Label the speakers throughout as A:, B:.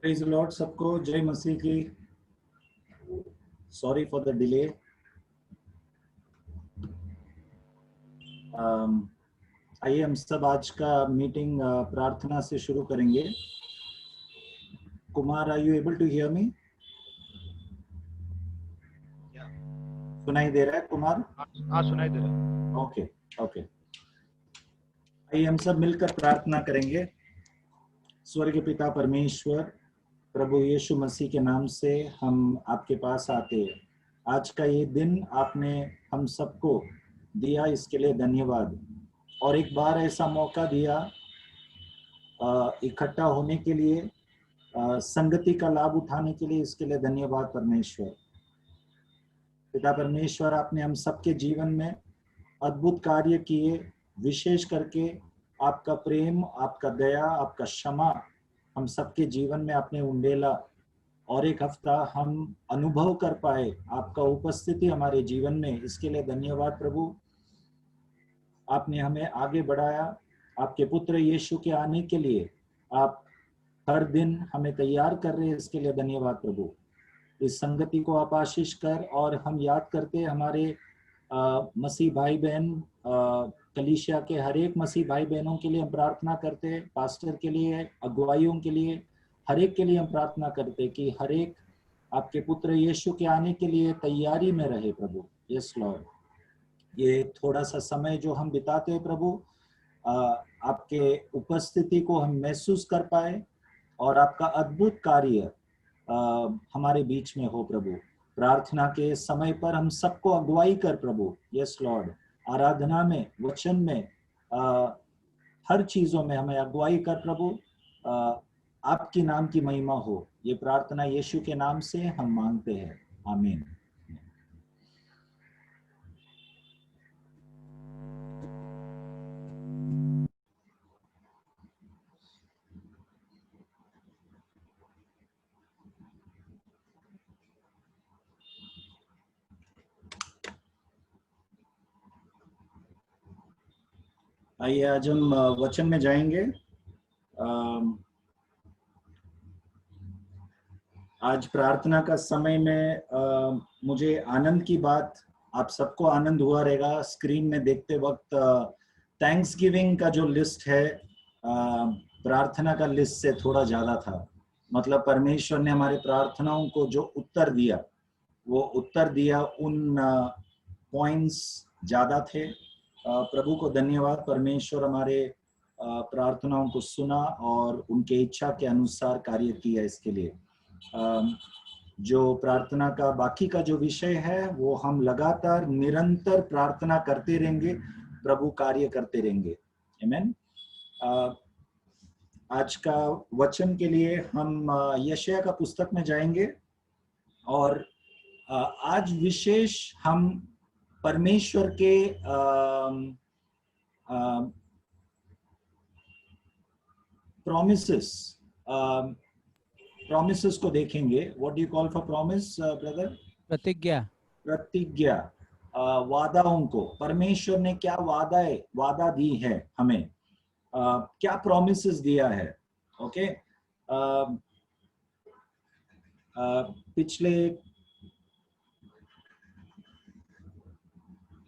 A: Praise Lord सबको, जय मसीह की। Sorry for the delay. आइए हम सब आज का मीटिंग प्रार्थना से शुरू करेंगे। Kumar, are you able to hear me? सुनाई दे रहा है कुमार?
B: हाँ, सुनाई दे रहा है।
A: Okay okay. आइए हम सब मिलकर प्रार्थना करेंगे। स्वर्गीय पिता परमेश्वर, प्रभु यीशु मसीह के नाम से हम आपके पास आते हैं। आज का ये दिन आपने हम सबको दिया, इसके लिए धन्यवाद। और एक बार ऐसा मौका दिया इकट्ठा होने के लिए, संगति का लाभ उठाने के लिए, इसके लिए धन्यवाद परमेश्वर। पिता परमेश्वर, आपने हम सबके जीवन में अद्भुत कार्य किए। विशेष करके आपका प्रेम, आपका दया, आपका क्षमा हम सबके जीवन में आपने उंडेला, और एक हफ्ता हम अनुभव कर पाए आपका उपस्थिति हमारे जीवन में, इसके लिए धन्यवाद प्रभु। आपने हमें आगे बढ़ाया आपके पुत्र यीशु के आने के लिए। आप हर दिन हमें तैयार कर रहे हैं, इसके लिए धन्यवाद प्रभु। इस संगति को आप आशीष कर, और हम याद करते हमारे मसीह भाई बहन, कलीसिया के हर एक मसीह भाई बहनों के लिए हम प्रार्थना करते हैं। पास्टर के लिए, अगुवाइयों के लिए, हर एक के लिए हम प्रार्थना करते हैं कि हर एक आपके पुत्र यीशु के आने के लिए तैयारी में रहे प्रभु। यस लॉर्ड, ये थोड़ा सा समय जो हम बिताते हैं प्रभु, आपके उपस्थिति को हम महसूस कर पाए, और आपका अद्भुत कार्य हमारे बीच में हो प्रभु। प्रार्थना के समय पर हम सबको अगुवाई कर प्रभु। यस लॉर्ड, आराधना में, वचन में, हर चीजों में हमें अगुवाई कर प्रभु। आपकी नाम की महिमा हो। ये प्रार्थना यीशु के नाम से हम मांगते हैं, आमीन। आइए आज हम वचन में जाएंगे। आज प्रार्थना का समय में मुझे आनंद की बात, आप सबको आनंद हुआ रहेगा स्क्रीन में देखते वक्त। थैंक्स गिविंग का जो लिस्ट है, प्रार्थना का लिस्ट से थोड़ा ज्यादा था। मतलब परमेश्वर ने हमारे प्रार्थनाओं को जो उत्तर दिया, वो उत्तर दिया, उन पॉइंट्स ज्यादा थे। प्रभु को धन्यवाद, परमेश्वर हमारे प्रार्थनाओं को सुना और उनके इच्छा के अनुसार कार्य किया। इसके लिए जो प्रार्थना का बाकी का जो विषय है, वो हम लगातार निरंतर प्रार्थना करते रहेंगे, प्रभु कार्य करते रहेंगे। आमीन। आज का वचन के लिए हम यशायाह का पुस्तक में जाएंगे, और आज विशेष हम परमेश्वर के प्रॉमिसेस को देखेंगे। What do you call for promise brother? प्रतिज्ञा, वादाओं को। परमेश्वर ने क्या वादा दी है हमें, क्या प्रॉमिसेस दिया है। ओके, पिछले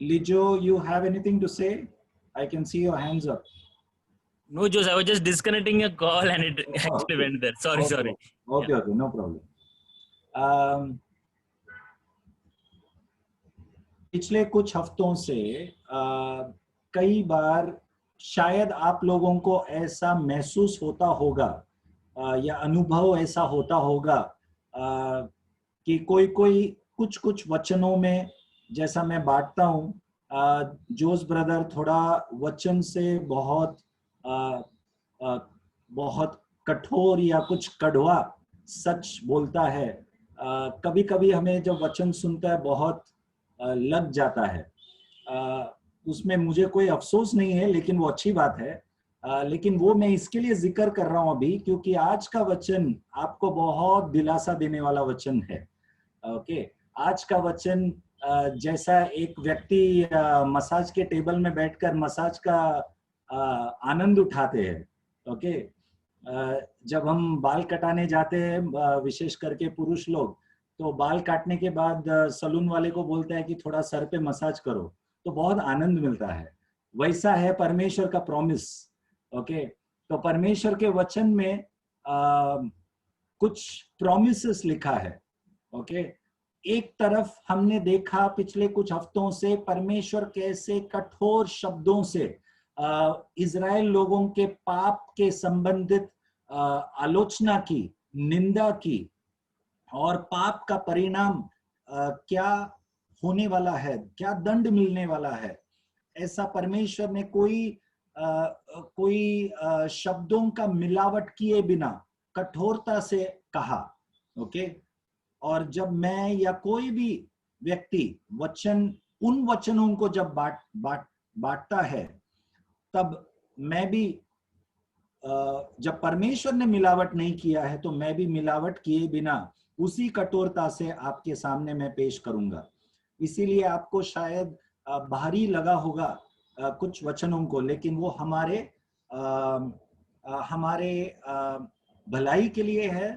A: Lijo, you have anything to say? I can see your hands up.
C: No, Jose, I was just disconnecting a call and it actually went there. Sorry.
A: Okay, no problem. पिछले कुछ हफ्तों से कई बार शायद आप लोगों को ऐसा महसूस होता होगा, या अनुभव ऐसा होता होगा कि कोई कुछ वचनों में, जैसा मैं बांटता हूँ, जोस ब्रदर थोड़ा वचन से बहुत कठोर या कुछ कड़वा सच बोलता है। कभी कभी हमें जब वचन सुनता है बहुत लग जाता है। उसमें मुझे कोई अफसोस नहीं है, लेकिन वो अच्छी बात है। लेकिन वो मैं इसके लिए जिक्र कर रहा हूँ अभी, क्योंकि आज का वचन आपको बहुत दिलासा देने वाला वचन है। ओके, आज का वचन जैसा एक व्यक्ति मसाज के टेबल में बैठकर मसाज का आनंद उठाते हैं, ओके, जब हम बाल कटाने जाते हैं, विशेष करके पुरुष लोग, तो बाल काटने के बाद सलून वाले को बोलते हैं कि थोड़ा सर पे मसाज करो, तो बहुत आनंद मिलता है। वैसा है परमेश्वर का प्रॉमिस। ओके, तो परमेश्वर के वचन में कुछ प्रॉमिसेस लिखा है। ओके, एक तरफ हमने देखा पिछले कुछ हफ्तों से परमेश्वर कैसे कठोर शब्दों से इजराइल लोगों के पाप के संबंधित आलोचना की, निंदा की, और पाप का परिणाम क्या होने वाला है, क्या दंड मिलने वाला है, ऐसा परमेश्वर ने कोई शब्दों का मिलावट किए बिना कठोरता से कहा। ओके, और जब मैं या कोई भी व्यक्ति उन वचनों को जब बांटता है, तब मैं भी, जब परमेश्वर ने मिलावट नहीं किया है, तो मैं भी मिलावट किए बिना उसी कठोरता से आपके सामने मैं पेश करूंगा। इसीलिए आपको शायद भारी लगा होगा कुछ वचनों को, लेकिन वो हमारे भलाई के लिए है।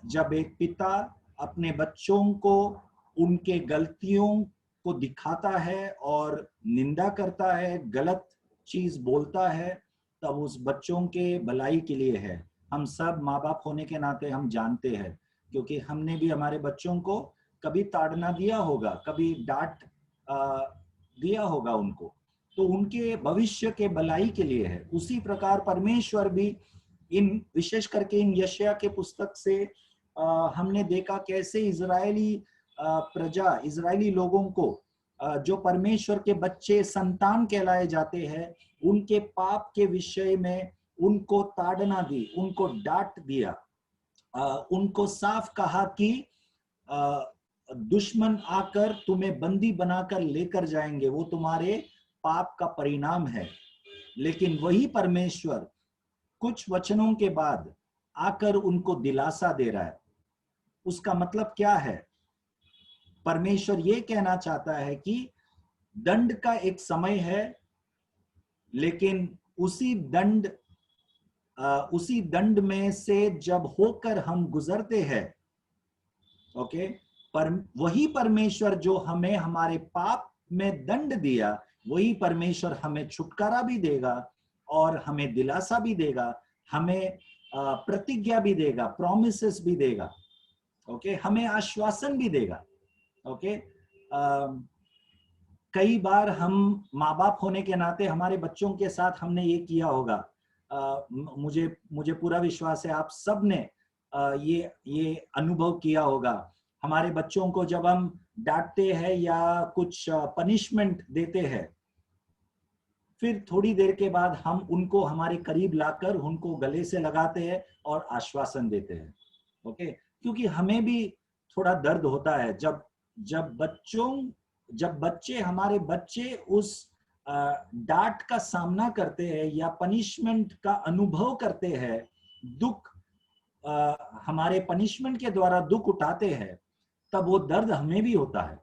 A: जब एक पिता अपने बच्चों को उनके गलतियों को दिखाता है और निंदा करता है, गलत चीज बोलता है, तब उस बच्चों के भलाई के लिए है। हम सब माँ बाप होने के नाते हम जानते हैं, क्योंकि हमने भी हमारे बच्चों को कभी ताड़ना दिया होगा, कभी डांट दिया होगा उनको, तो उनके भविष्य के भलाई के लिए है। उसी प्रकार परमेश्वर भी विशेष करके इन यशायाह के पुस्तक से हमने देखा कैसे इजरायली लोगों को, जो परमेश्वर के बच्चे, संतान कहलाए जाते हैं, उनके पाप के विषय में उनको ताड़ना दी, उनको डांट दिया, उनको साफ कहा कि दुश्मन आकर तुम्हें बंदी बनाकर लेकर जाएंगे, वो तुम्हारे पाप का परिणाम है। लेकिन वही परमेश्वर कुछ वचनों के बाद आकर उनको दिलासा दे रहा है। उसका मतलब क्या है? परमेश्वर ये कहना चाहता है कि दंड का एक समय है, लेकिन उसी दंड में से जब होकर हम गुजरते हैं, ओके, वही परमेश्वर जो हमें हमारे पाप में दंड दिया, वही परमेश्वर हमें छुटकारा भी देगा और हमें दिलासा भी देगा, हमें प्रतिज्ञा भी देगा, प्रॉमिसेस भी देगा। ओके, हमें आश्वासन भी देगा। ओके, कई बार हम माँ बाप होने के नाते हमारे बच्चों के साथ हमने ये किया होगा। मुझे पूरा विश्वास है आप सब ने ये अनुभव किया होगा। हमारे बच्चों को जब हम डांटते हैं या कुछ पनिशमेंट देते हैं, फिर थोड़ी देर के बाद हम उनको हमारे करीब लाकर उनको गले से लगाते हैं और आश्वासन देते हैं। ओके, क्योंकि हमें भी थोड़ा दर्द होता है जब हमारे बच्चे उस डांट का सामना करते हैं या पनिशमेंट का अनुभव करते हैं, हमारे पनिशमेंट के द्वारा दुख उठाते हैं, तब वो दर्द हमें भी होता है।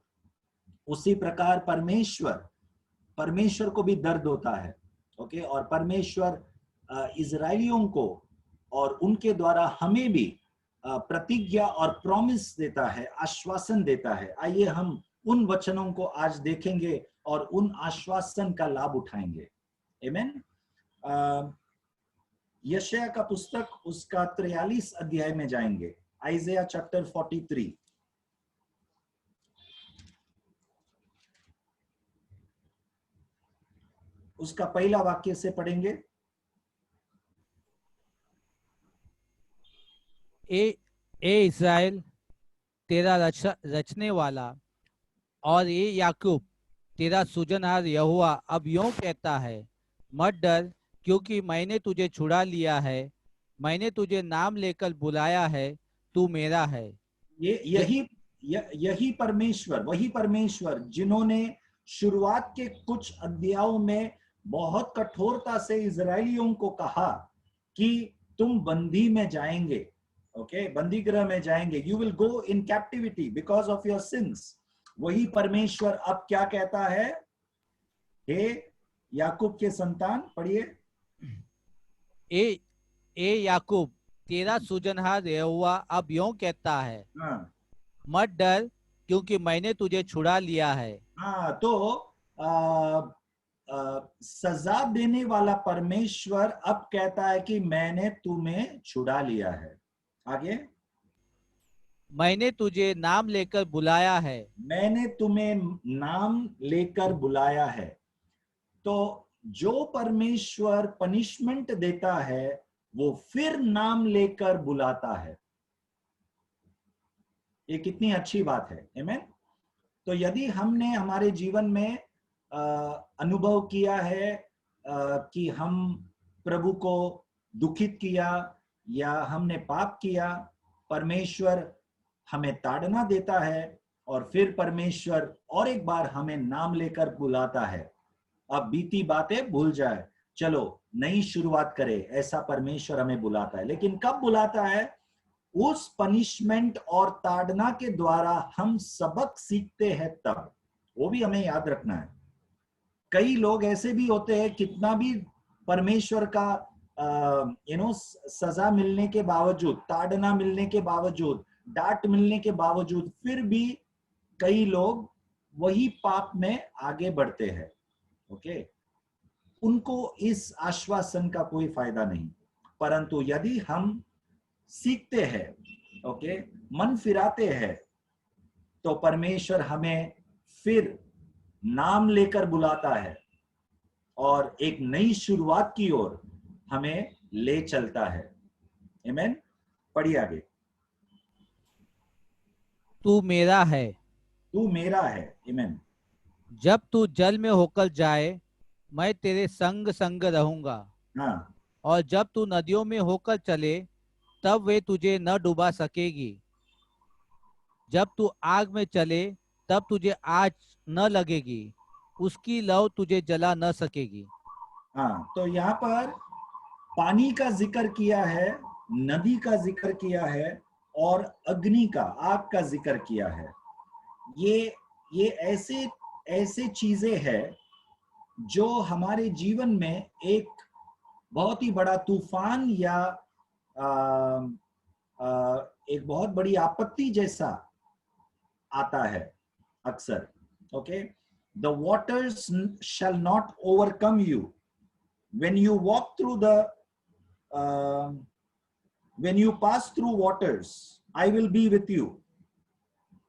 A: उसी प्रकार परमेश्वर को भी दर्द होता है। ओके, और परमेश्वर इजरायलियों को और उनके द्वारा हमें भी प्रतिज्ञा और प्रॉमिस देता है, आश्वासन देता है। आइए हम उन वचनों को आज देखेंगे और उन आश्वासन का लाभ उठाएंगे। आमीन। यशायाह का पुस्तक उसका 43 अध्याय में जाएंगे। आइज़ाया चैप्टर 43, उसका पहला वाक्य से पढ़ेंगे।
D: ए इस्राएल, तेरा रचने वाला, और ये याकूब, तेरा सृजनहार यहोवा अब यूं कहता है, मत डर, क्योंकि मैंने तुझे छुड़ा लिया है, मैंने तुझे नाम लेकर बुलाया है, तू मेरा है।
A: यही परमेश्वर, वही परमेश्वर जिन्होंने शुरुआत के कुछ अध्यायों में बहुत कठोरता से इजरायलियों को कहा कि तुम बंदी में जाएंगे, ओके, बंदी गृह में जाएंगे, you will go in captivity because of your sins. वही परमेश्वर अब क्या कहता है? हे याकूब के संतान, पढ़िए।
D: ए याकूब तेरा सूजनहार यहोवा अब यूं कहता है,
A: हाँ
D: मत डर क्योंकि मैंने तुझे छुड़ा लिया है।
A: हाँ, तो सजा देने वाला परमेश्वर अब कहता है कि मैंने तुम्हें छुड़ा लिया है। आगे,
D: मैंने तुझे नाम लेकर बुलाया है।
A: मैंने तुम्हें नाम लेकर बुलाया है। तो जो परमेश्वर पनिशमेंट देता है वो फिर नाम लेकर बुलाता है। ये कितनी अच्छी बात है, आमीन। तो यदि हमने हमारे जीवन में अनुभव किया है कि हम प्रभु को दुखित किया या हमने पाप किया, परमेश्वर हमें ताड़ना देता है और फिर परमेश्वर और एक बार हमें नाम लेकर बुलाता है। अब बीती बातें भूल जाए, चलो नई शुरुआत करें, ऐसा परमेश्वर हमें बुलाता है। लेकिन कब बुलाता है? उस पनिशमेंट और ताड़ना के द्वारा हम सबक सीखते हैं तब। वो भी हमें याद रखना है। कई लोग ऐसे भी होते हैं, कितना भी परमेश्वर का सजा मिलने के बावजूद, ताड़ना मिलने के बावजूद, डांट मिलने के बावजूद, फिर भी कई लोग वही पाप में आगे बढ़ते हैं। ओके, उनको इस आश्वासन का कोई फायदा नहीं। परंतु यदि हम सीखते हैं, ओके, मन फिराते हैं, तो परमेश्वर हमें फिर नाम लेकर बुलाता है और एक नई शुरुआत की ओर हमें ले चलता है। आमीन। पढ़िए आगे।
D: तू मेरा है।
A: तू मेरा है। आमीन।
D: जब तू जल में होकर जाए मैं तेरे संग संग रहूंगा,
A: हाँ
D: और जब तू नदियों में होकर चले तब वे तुझे न डुबा सकेगी। जब तू आग में चले तब तुझे आग न लगेगी, उसकी लौ तुझे जला न सकेगी।
A: हाँ, तो यहाँ पर पानी का जिक्र किया है, नदी का जिक्र किया है और अग्नि का, आग का जिक्र किया है। ये ऐसे ऐसे चीजें हैं जो हमारे जीवन में एक बहुत ही बड़ा तूफान या एक बहुत बड़ी आपत्ति जैसा आता है अक्सर। Okay, the waters shall not overcome you when you walk through the when you pass through waters, I will be with you,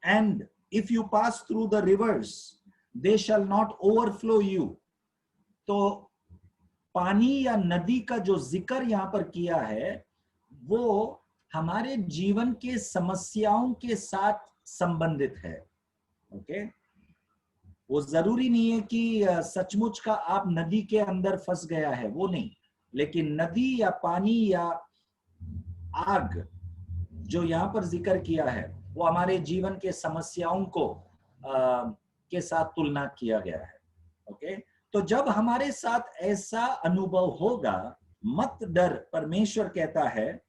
A: and if you pass through the rivers, they shall not overflow you. तो पानी या नदी का जो जिक्र यहाँ पर किया है वो हमारे जीवन के समस्याओं के साथ संबंधित है। ओके, वो जरूरी नहीं है कि सचमुच का आप नदी के अंदर फंस गया है, वो नहीं, लेकिन नदी या पानी या आग जो यहाँ पर जिक्र किया है वो हमारे जीवन के समस्याओं को के साथ तुलना किया गया है। ओके, तो जब हमारे साथ ऐसा अनुभव होगा, मत डर, परमेश्वर कहता है,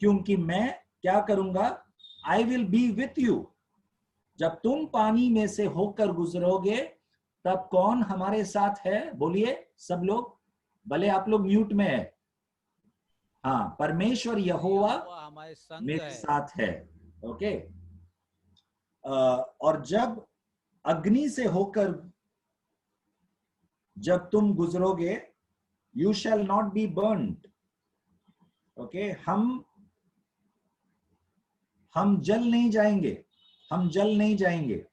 A: क्योंकि मैं क्या करूंगा? I will be with you. जब तुम पानी में से होकर गुजरोगे तब कौन हमारे साथ है? बोलिए सब लोग, भले आप लोग म्यूट में है। हाँ, परमेश्वर यहोवा
D: हमारे संग
A: मेरे
D: है।
A: साथ है। ओके, और जब अग्नि से होकर जब तुम गुजरोगे, you shall not be burned. Okay, हम जल नहीं जाएंगे, हम जल नहीं जाएंगे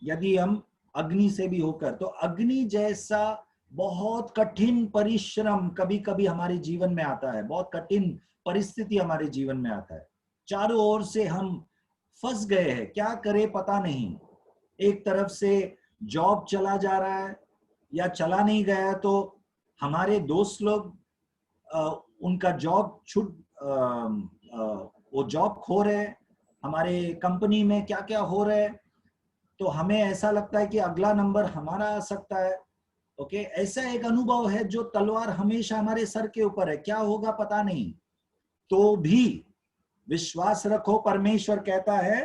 A: यदि हम अग्नि से भी होकर। तो अग्नि जैसा बहुत कठिन परिश्रम कभी कभी हमारे जीवन में आता है, बहुत कठिन परिस्थिति हमारे जीवन में आता है, चारों ओर से हम फंस गए हैं, क्या करें पता नहीं। एक तरफ से जॉब चला जा रहा है या चला नहीं गया, तो हमारे दोस्त लोग उनका जॉब वो जॉब खो रहे हैं, हमारे कंपनी में क्या क्या हो रहा है, तो हमें ऐसा लगता है कि अगला नंबर हमारा आ सकता है। ओके, ऐसा एक अनुभव है जो तलवार हमेशा हमारे सर के ऊपर है, क्या होगा पता नहीं। तो भी विश्वास रखो, परमेश्वर कहता है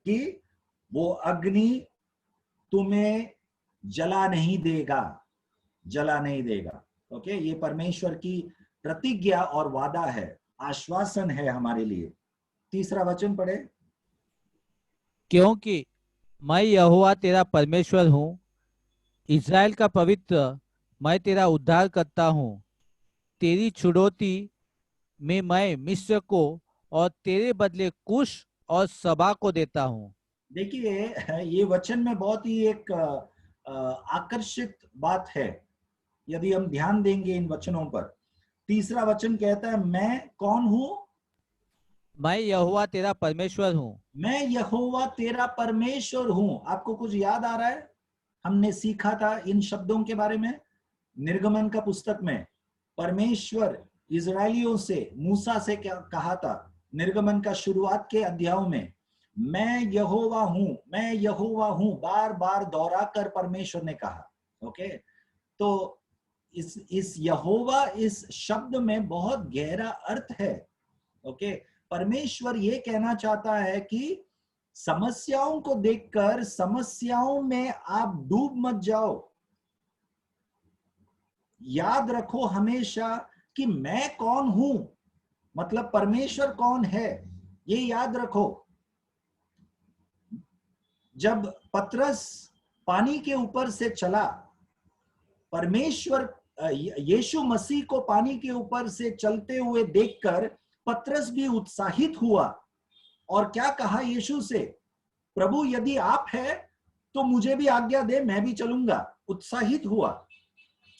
A: कि वो अग्नि तुम्हें जला नहीं देगा, जला नहीं देगा। ओके, ये परमेश्वर की प्रतिज्ञा और वादा है, आश्वासन है हमारे लिए। तीसरा वचन पढ़े।
D: क्योंकि मैं यहोवा तेरा परमेश्वर हूँ, इज़राइल का पवित्र, मैं तेरा उद्धार करता हूँ। तेरी छुड़ौती में मैं मिस्र को और तेरे बदले कुश और सबा को देता हूँ।
A: देखिए ये वचन में बहुत ही एक आकर्षित बात है, यदि हम ध्यान देंगे इन वचनों पर। तीसरा वचन कहता है मैं कौन हूं?
D: मैं यहोवा तेरा परमेश्वर हूँ।
A: मैं यहोवा तेरा परमेश्वर हूं। आपको कुछ याद आ रहा है? हमने सीखा था इन शब्दों के बारे में निर्गमन का पुस्तक में। परमेश्वर इजरायलियों से, मूसा से क्या कहा था निर्गमन का शुरुआत के अध्यायों में? मैं यहोवा हूं, मैं यहोवा हूं, बार बार दोहरा कर परमेश्वर ने कहा। ओके, तो इस यहोवा, इस शब्द में बहुत गहरा अर्थ है। ओके, परमेश्वर ये कहना चाहता है कि समस्याओं को देखकर समस्याओं में आप डूब मत जाओ। याद रखो हमेशा कि मैं कौन हूं, मतलब परमेश्वर कौन है, ये याद रखो। जब पतरस पानी के ऊपर से चला, परमेश्वर यीशु मसीह को पानी के ऊपर से चलते हुए देखकर पतरस भी उत्साहित हुआ और क्या कहा यीशु से? प्रभु यदि आप है तो मुझे भी आज्ञा दे, मैं भी चलूंगा। उत्साहित हुआ।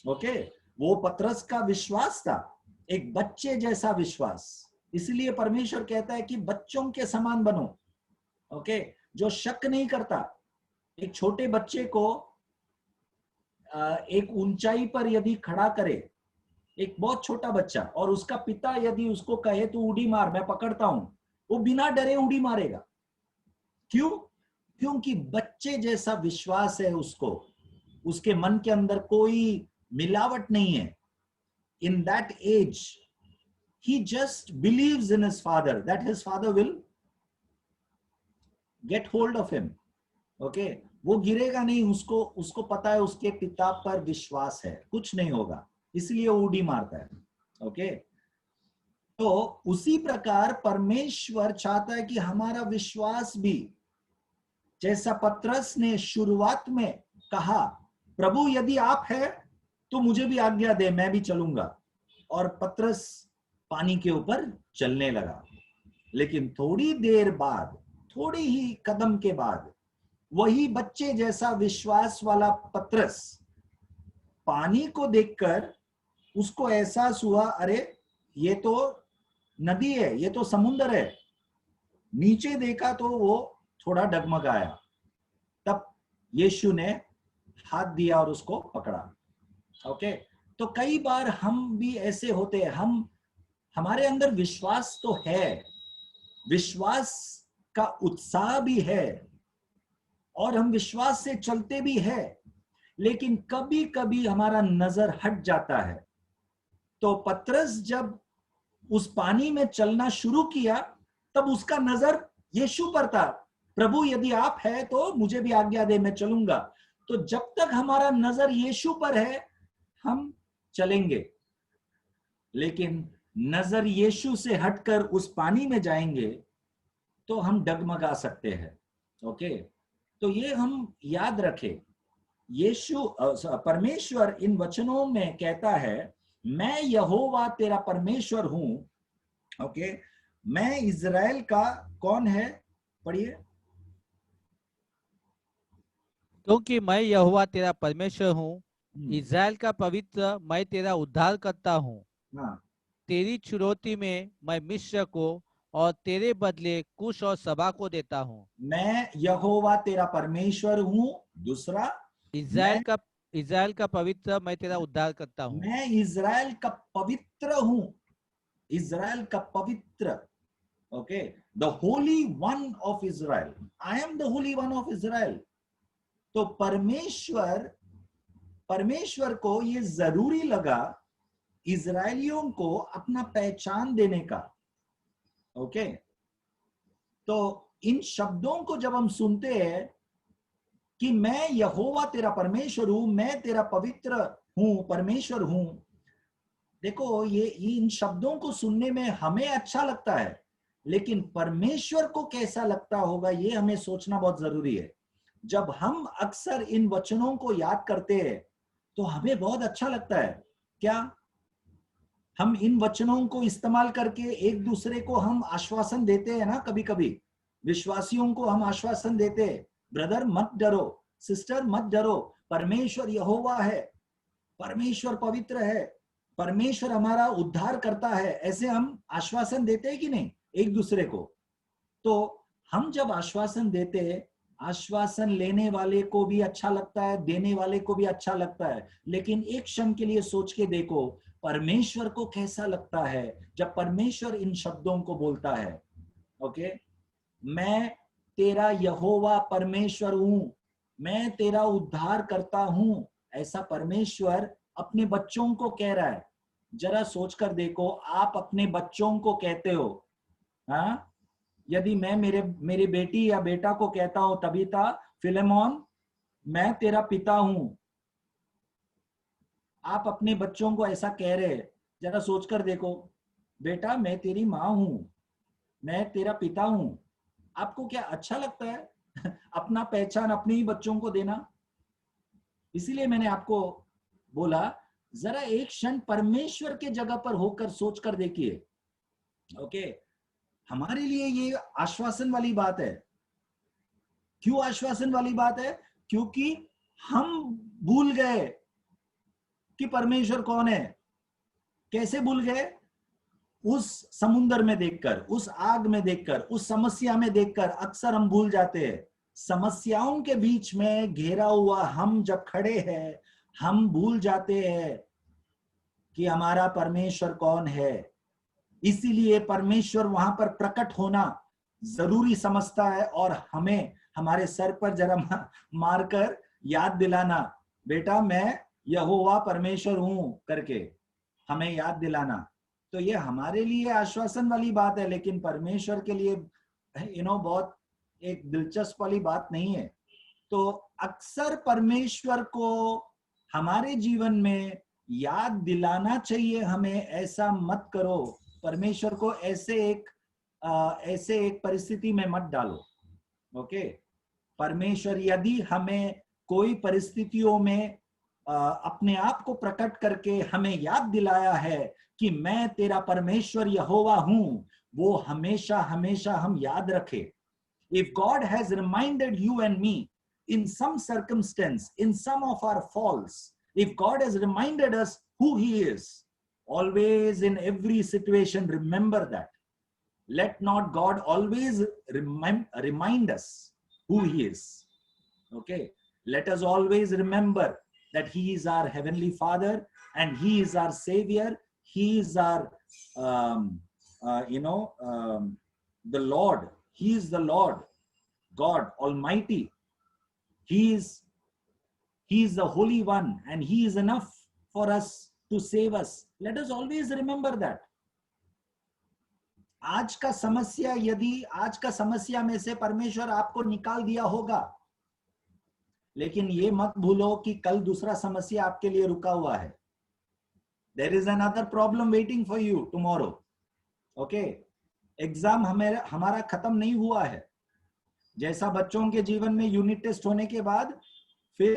A: ओके, वो पतरस का विश्वास था, एक बच्चे जैसा विश्वास। इसलिए परमेश्वर कहता है कि बच्चों के समान बनो। ओके, जो शक नहीं करता। एक छोटे बच्चे को एक ऊंचाई पर यदि खड़ा करे, एक बहुत छोटा बच्चा, और उसका पिता यदि उसको कहे तो उड़ी मार, मैं पकड़ता हूं, वो बिना डरे उड़ी मारेगा। क्यों? क्योंकि बच्चे जैसा विश्वास है उसको, उसके मन के अंदर कोई मिलावट नहीं है। In that age he just believes in his father, that his father will get hold of him. Okay, वो गिरेगा नहीं, उसको पता है उसके पिता पर विश्वास है, कुछ नहीं होगा, इसलिए वो उड़ी मारता है। ओके, तो उसी प्रकार परमेश्वर चाहता है कि हमारा विश्वास भी, जैसा पतरस ने शुरुआत में कहा, प्रभु यदि आप है तो मुझे भी आज्ञा दे, मैं भी चलूंगा, और पतरस पानी के ऊपर चलने लगा। लेकिन थोड़ी देर बाद, थोड़ी ही कदम के बाद, वही बच्चे जैसा विश्वास वाला पतरस पानी को देखकर उसको एहसास हुआ, अरे ये तो नदी है, ये तो समुद्र है। नीचे देखा तो वो थोड़ा डगमगाया। तब यीशु ने हाथ दिया और उसको पकड़ा। ओके, तो कई बार हम भी ऐसे होते हैं, हमारे अंदर विश्वास तो है, विश्वास का उत्साह भी है, और हम विश्वास से चलते भी है, लेकिन कभी कभी हमारा नजर हट जाता है। तो पतरस जब उस पानी में चलना शुरू किया, तब उसका नजर यीशु पर था। प्रभु यदि आप है तो मुझे भी आज्ञा दे, मैं चलूंगा। तो जब तक हमारा नजर यीशु पर है हम चलेंगे, लेकिन नजर यीशु से हटकर उस पानी में जाएंगे तो हम डगमगा सकते हैं। ओके, तो ये हम याद रखें। यीशु, परमेश्वर इन वचनों में कहता है मैं यहोवा तेरा परमेश्वर हूं। ओके, मैं इजराइल का कौन है? पढ़िए।
D: क्योंकि मैं यहोवा तेरा परमेश्वर हूँ, इज़राइल का पवित्र, मैं तेरा उद्धार करता हूँ।
A: हाँ,
D: तेरी छुड़ौती में मैं मिस्र को और तेरे बदले कुश और सबा को देता हूँ।
A: मैं यहोवा तेरा परमेश्वर हूं। दूसरा,
D: इज़राइल का पवित्र, मैं तेरा उद्धार करता हूँ।
A: मैं इजराइल का पवित्र हूं। इजराइल का पवित्र। Okay, the Holi one of Israel, I am the Holi one of Israel. तो परमेश्वर को ये जरूरी लगा इजरायलियों को अपना पहचान देने का। ओके, तो इन शब्दों को जब हम सुनते हैं कि मैं यहोवा तेरा परमेश्वर हूं, मैं तेरा पवित्र हूं, परमेश्वर हूं, देखो ये इन शब्दों को सुनने में हमें अच्छा लगता है, लेकिन परमेश्वर को कैसा लगता होगा ये हमें सोचना बहुत जरूरी है। जब हम अक्सर इन वचनों को याद करते हैं तो हमें बहुत अच्छा लगता है। क्या हम इन वचनों को इस्तेमाल करके एक दूसरे को हम आश्वासन देते हैं ना? कभी कभी विश्वासियों को हम आश्वासन देते हैं, ब्रदर मत डरो, सिस्टर मत डरो, परमेश्वर यहोवा है, परमेश्वर पवित्र है, परमेश्वर हमारा उद्धार करता है। ऐसे हम आश्वासन देते हैं कि नहीं एक दूसरे को? तो हम जब आश्वासन देते हैं, आश्वासन लेने वाले को भी अच्छा लगता है, देने वाले को भी अच्छा लगता है। लेकिन एक क्षण के लिए सोच के देखो, परमेश्वर को कैसा लगता है जब परमेश्वर इन शब्दों को बोलता है। ओके, मैं तेरा यहोवा परमेश्वर हूं, मैं तेरा उद्धार करता हूं, ऐसा परमेश्वर अपने बच्चों को कह रहा है। जरा सोचकर देखो, आप अपने बच्चों को कहते हो, हाँ? यदि मैं मेरी बेटी या बेटा को कहता हूं, तबीता, फिलेमोन, मैं तेरा पिता हूं, आप अपने बच्चों को ऐसा कह रहे हैं, जरा सोचकर देखो, बेटा मैं तेरी माँ हूं, मैं तेरा पिता हूं। आपको क्या अच्छा लगता है अपना पहचान अपने ही बच्चों को देना? इसीलिए मैंने आपको बोला, जरा एक क्षण परमेश्वर के जगह पर होकर सोचकर देखिए। ओके, हमारे लिए ये आश्वासन वाली बात है। क्यों आश्वासन वाली बात है? क्योंकि हम भूल गए कि परमेश्वर कौन है। कैसे भूल गए? उस समुद्र में देखकर, उस आग में देखकर, उस समस्या में देखकर अक्सर हम भूल जाते हैं। समस्याओं के बीच में घेरा हुआ हम जब खड़े हैं, हम भूल जाते हैं कि हमारा परमेश्वर कौन है। इसीलिए परमेश्वर वहां पर प्रकट होना जरूरी समझता है और हमें हमारे सर पर जरा मारकर याद दिलाना, बेटा मैं यहोवा परमेश्वर हूं करके हमें याद दिलाना। तो ये हमारे लिए आश्वासन वाली बात है, लेकिन परमेश्वर के लिए बहुत एक दिलचस्प वाली बात नहीं है। तो अक्सर परमेश्वर को हमारे जीवन में याद दिलाना चाहिए हमें, ऐसा मत करो, परमेश्वर को ऐसे एक परिस्थिति में मत डालो। ओके, परमेश्वर यदि हमें कोई परिस्थितियों में अपने आप को प्रकट करके हमें याद दिलाया है कि मैं तेरा परमेश्वर यहोवा हूं, वो हमेशा हमेशा हम याद रखें। If God has reminded you and me in some circumstance, in some of our faults, if God has reminded us who he is, always in every situation remember that. Let not God always remind us who he is. Okay, let us always remember that he is our heavenly Father and he is our Savior. He is our the Lord. He is the Lord God Almighty. He is the Holy One and he is enough for us to save us. Let us always remember that. आज का समस्या में से परमेश्वर आपको निकाल दिया होगा, लेकिन ये मत भूलो कि कल दूसरा समस्या आपके लिए रुका हुआ है। There is another problem waiting for you tomorrow. Okay, exam हमारा खत्म नहीं हुआ है। जैसा बच्चों के जीवन में यूनिट टेस्ट होने के बाद फिर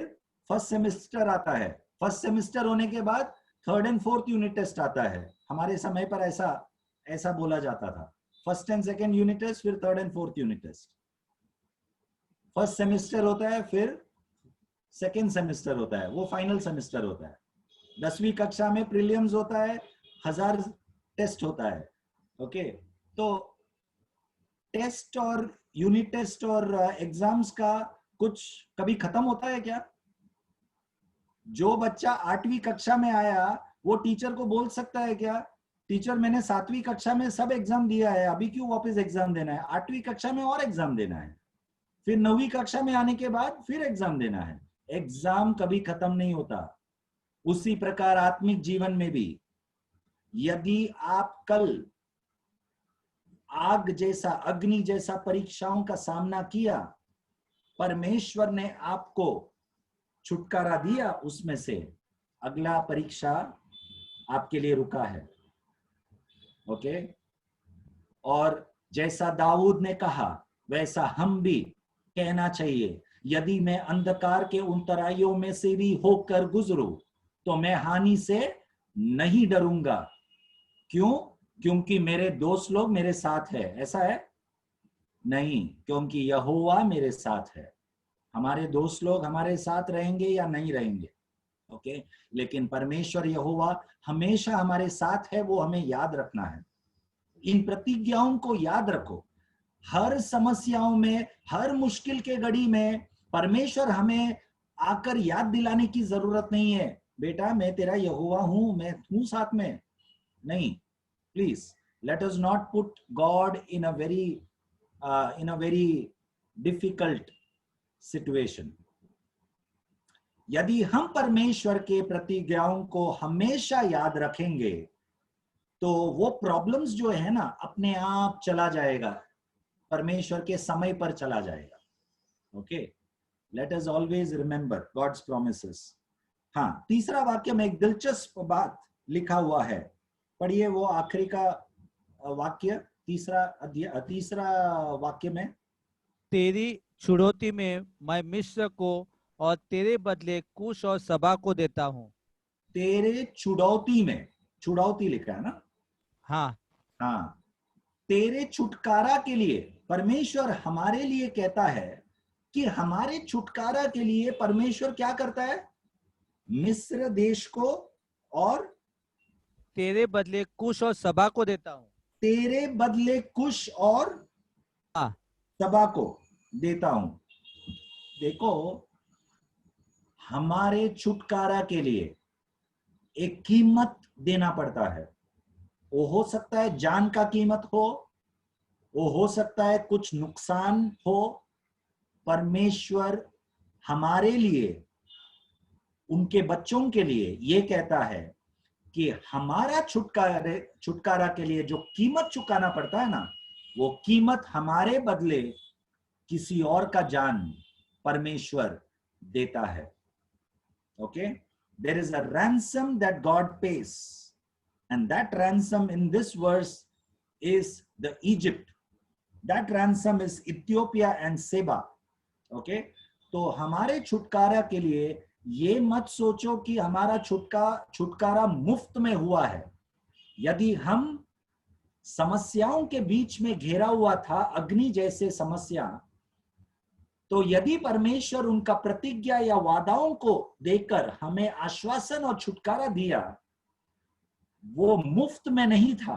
A: फर्स्ट सेमेस्टर आता है, फर्स्ट सेमेस्टर होने के बाद third and fourth unit test आता है। हमारे समय पर ऐसा बोला जाता था, first and second unit test, फिर third and fourth unit test. First semester होता है, फिर सेकेंड सेमेस्टर होता है, वो फाइनल सेमेस्टर होता है। 10वीं कक्षा में प्रीलिम्स होता है, 1000 टेस्ट होता है। ओके, तो टेस्ट और यूनिट टेस्ट और एग्जाम्स का कुछ कभी खत्म होता है क्या? जो बच्चा 8वीं कक्षा में आया वो टीचर को बोल सकता है क्या, टीचर मैंने 7वीं कक्षा में सब एग्जाम दिया है, अभी क्यों वापस एग्जाम देना है? 8वीं कक्षा में और एग्जाम देना है, फिर 9वीं कक्षा में आने के बाद फिर एग्जाम देना है। एग्जाम कभी खत्म नहीं होता। उसी प्रकार आत्मिक जीवन में भी, यदि आप कल आग जैसा, अग्नि जैसा परीक्षाओं का सामना किया, परमेश्वर ने आपको छुटकारा दिया उसमें से, अगला परीक्षा आपके लिए रुका है। ओके, और जैसा दाऊद ने कहा वैसा हम भी कहना चाहिए, यदि मैं अंधकार के उन तराइयों में से भी होकर गुजरूं तो मैं हानि से नहीं डरूंगा। क्यों? क्योंकि मेरे दोस्त लोग मेरे साथ है। ऐसा है? नहीं, क्योंकि यहोवा मेरे साथ है। हमारे दोस्त लोग हमारे साथ रहेंगे या नहीं रहेंगे, ओके, लेकिन परमेश्वर यहोवा हमेशा हमारे साथ है, वो हमें याद रखना है। इन प्रतिज्ञाओं को याद रखो। हर समस्याओं में, हर मुश्किल के घड़ी में परमेश्वर हमें आकर याद दिलाने की जरूरत नहीं है, बेटा मैं तेरा यहोवा हूं, मैं हूं साथ में। नहीं, please let us not put God in a very difficult situation. यदि हम परमेश्वर के प्रतिज्ञाओं को हमेशा याद रखेंगे तो वो प्रॉब्लम्स जो है ना, अपने आप चला जाएगा, परमेश्वर के समय पर चला जाएगा। Okay, let us always remember God's promises. हाँ, तीसरा वाक्य में एक दिलचस्प बात लिखा हुआ है, पढ़िए वो आखिरी का वाक्य, तीसरा वाक्य में,
D: तेरी छुड़ौती में मैं मिस्र को और तेरे बदले कुश और सबा को देता हूँ।
A: तेरे छुड़ौती में, छुड़ौती लिखा है ना?
D: हाँ,
A: हाँ, तेरे छुटकारा के लिए परमेश्वर हमारे लिए कहता है कि हमारे छुटकारा के लिए परमेश्वर क्या करता है? मिस्र देश को और
D: तेरे बदले कुश और सबा को देता हूँ।
A: तेरे बदले कुश और
D: हाँ,
A: सबा को देता हूं। देखो, हमारे छुटकारा के लिए एक कीमत देना पड़ता है। वो हो सकता है जान का कीमत हो, वो हो सकता है कुछ नुकसान हो। परमेश्वर हमारे लिए, उनके बच्चों के लिए ये कहता है कि हमारा छुटकारा के लिए जो कीमत चुकाना पड़ता है ना, वो कीमत हमारे बदले किसी और का जान परमेश्वर देता है। Okay, there is a ransom that God pays, and that ransom in this verse is the Egypt. That ransom is Ethiopia and Seba. Okay, तो हमारे छुटकारा के लिए ये मत सोचो कि हमारा छुटकारा मुफ्त में हुआ है। यदि हम समस्याओं के बीच में घेरा हुआ था, अग्नि जैसे समस्या, तो यदि परमेश्वर उनका प्रतिज्ञा या वादाओं को देकर हमें आश्वासन और छुटकारा दिया, वो मुफ्त में नहीं था।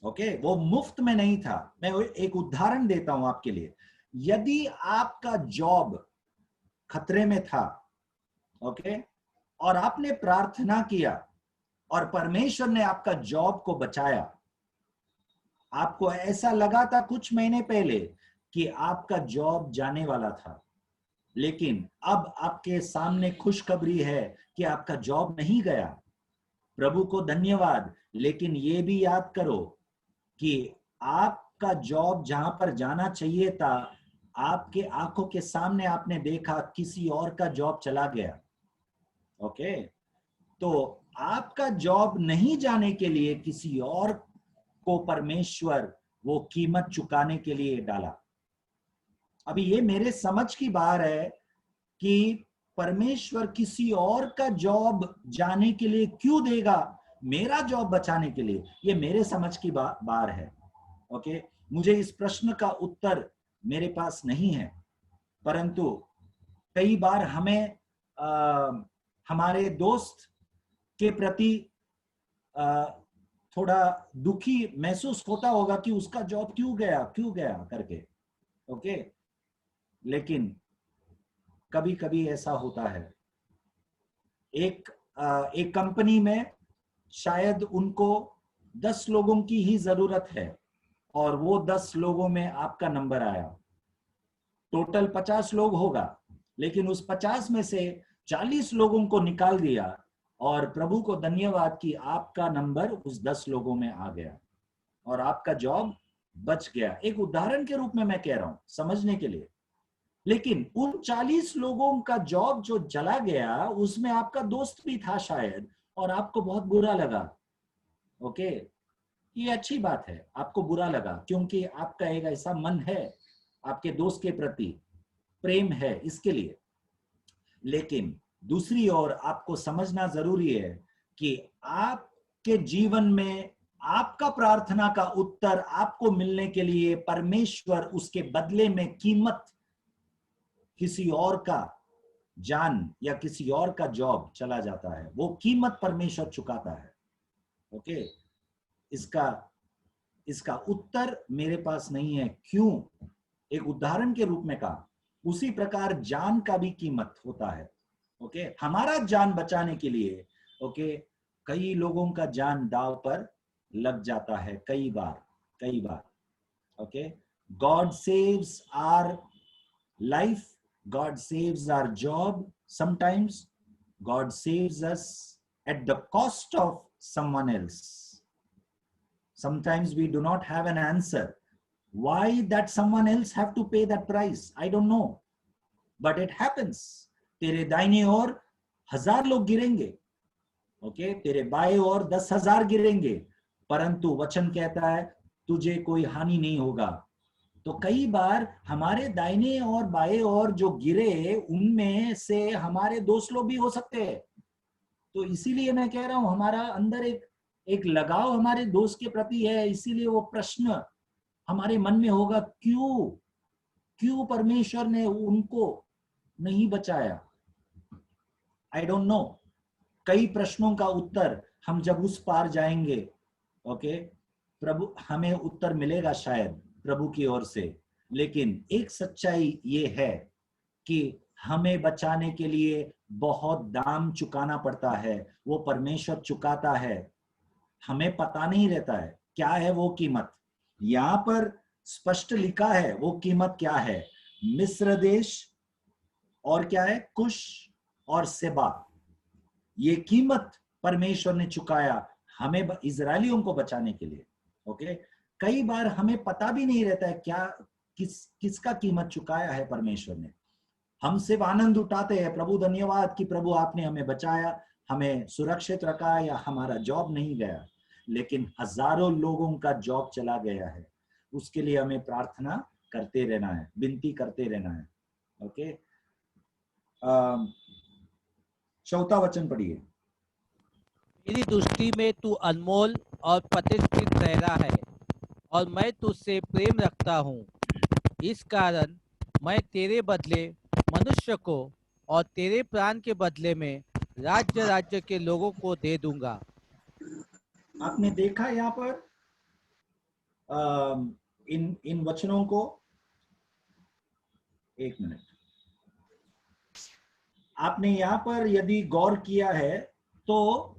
A: ओके, वो मुफ्त में नहीं था। मैं एक उदाहरण देता हूं आपके लिए। यदि आपका जॉब खतरे में था, ओके, और आपने प्रार्थना किया और परमेश्वर ने आपका जॉब को बचाया, आपको ऐसा लगा था कुछ महीने पहले कि आपका जॉब जाने वाला था, लेकिन अब आपके सामने खुशखबरी है कि आपका जॉब नहीं गया। प्रभु को धन्यवाद। लेकिन ये भी याद करो कि आपका जॉब जहां पर जाना चाहिए था, आपके आंखों के सामने आपने देखा किसी और का जॉब चला गया। ओके, तो आपका जॉब नहीं जाने के लिए किसी और को परमेश्वर वो कीमत चुकाने के लिए डाला। अभी ये मेरे समझ की बात है कि परमेश्वर किसी और का जॉब जाने के लिए क्यों देगा, मेरा जॉब बचाने के लिए। ये मेरे समझ की बात है। ओके, मुझे इस प्रश्न का उत्तर मेरे पास नहीं है, परंतु कई बार हमें हमारे दोस्त के प्रति थोड़ा दुखी महसूस होता होगा कि उसका जॉब क्यों गया करके। ओके, लेकिन कभी कभी ऐसा होता है, एक कंपनी में शायद उनको 10 लोगों की ही जरूरत है और वो 10 लोगों में आपका नंबर आया। टोटल 50 लोग होगा, लेकिन उस 50 में से 40 लोगों को निकाल दिया और प्रभु को धन्यवाद कि आपका नंबर उस 10 लोगों में आ गया और आपका जॉब बच गया। एक उदाहरण के रूप में मैं कह रहा हूं समझने के लिए। लेकिन उन 40 लोगों का जॉब जो चला गया, उसमें आपका दोस्त भी था शायद, और आपको बहुत बुरा लगा, ओके, ये अच्छी बात है, आपको बुरा लगा क्योंकि आपका एक ऐसा मन है, आपके दोस्त के प्रति प्रेम है इसके लिए। लेकिन दूसरी ओर आपको समझना जरूरी है कि आपके जीवन में आपका प्रार्थना का उत्तर आपको मिलने के लिए परमेश्वर उसके बदले में कीमत, किसी और का जान या किसी और का जॉब चला जाता है, वो कीमत परमेश्वर चुकाता है। ओके, इसका उत्तर मेरे पास नहीं है। क्यों? एक उदाहरण के रूप में कहा, उसी प्रकार जान का भी कीमत होता है। ओके, हमारा जान बचाने के लिए ओके कई लोगों का जान दांव पर लग जाता है, कई बार। Okay, God saves our life, God saves our job, sometimes God saves us at the cost of someone else. Sometimes we do not have an answer why that someone else have to pay that price. I don't know, but it happens. तेरे दाहिने ओर 1000 लोग गिरेंगे, okay, तेरे बाएं ओर 10,000 गिरेंगे, परंतु वचन कहता है तुझे कोई हानि नहीं होगा। तो कई बार हमारे दाहिने और बाएं ओर जो गिरे उनमें से हमारे दोस्त लोग भी हो सकते हैं। तो इसीलिए मैं कह रहा हूं हमारा अंदर एक लगाव हमारे दोस्त के प्रति है, इसीलिए वो प्रश्न हमारे मन में होगा, क्यों परमेश्वर ने उनको नहीं बचाया। I don't know. कई प्रश्नों का उत्तर हम जब उस पार जाएंगे, ओके, प्रभु हमें उत्तर मिलेगा शायद प्रभु की ओर से। लेकिन एक सच्चाई ये है कि हमें बचाने के लिए बहुत दाम चुकाना पड़ता है, वो परमेश्वर चुकाता है, हमें पता नहीं रहता है क्या है वो कीमत। यहां पर स्पष्ट लिखा है वो कीमत क्या है। मिस्र देश और क्या है, कुश और सेबा, ये कीमत परमेश्वर ने चुकाया हमें इजरायलियों को बचाने के लिए। ओके, कई बार हमें पता भी नहीं रहता है क्या किसका कीमत चुकाया है परमेश्वर ने। हम सिर्फ आनंद उठाते हैं, प्रभु धन्यवाद कि प्रभु आपने हमें बचाया, हमें सुरक्षित रखा, या हमारा जॉब नहीं गया। लेकिन हजारों लोगों का जॉब चला गया है, उसके लिए हमें प्रार्थना करते रहना है, विनती करते रहना है। ओके, 4वां वचन पढ़िए।
D: मेरी दृष्टि में तू अनमोल और प्रतिष्ठित ठहरा है और मैं तुझसे प्रेम रखता हूँ। इस कारण मैं तेरे बदले मनुष्य को और तेरे प्राण के बदले में राज्य के लोगों को दे दूंगा।
A: आपने देखा यहाँ पर इन वचनों को, एक मिनट, आपने यहाँ पर यदि गौर किया है तो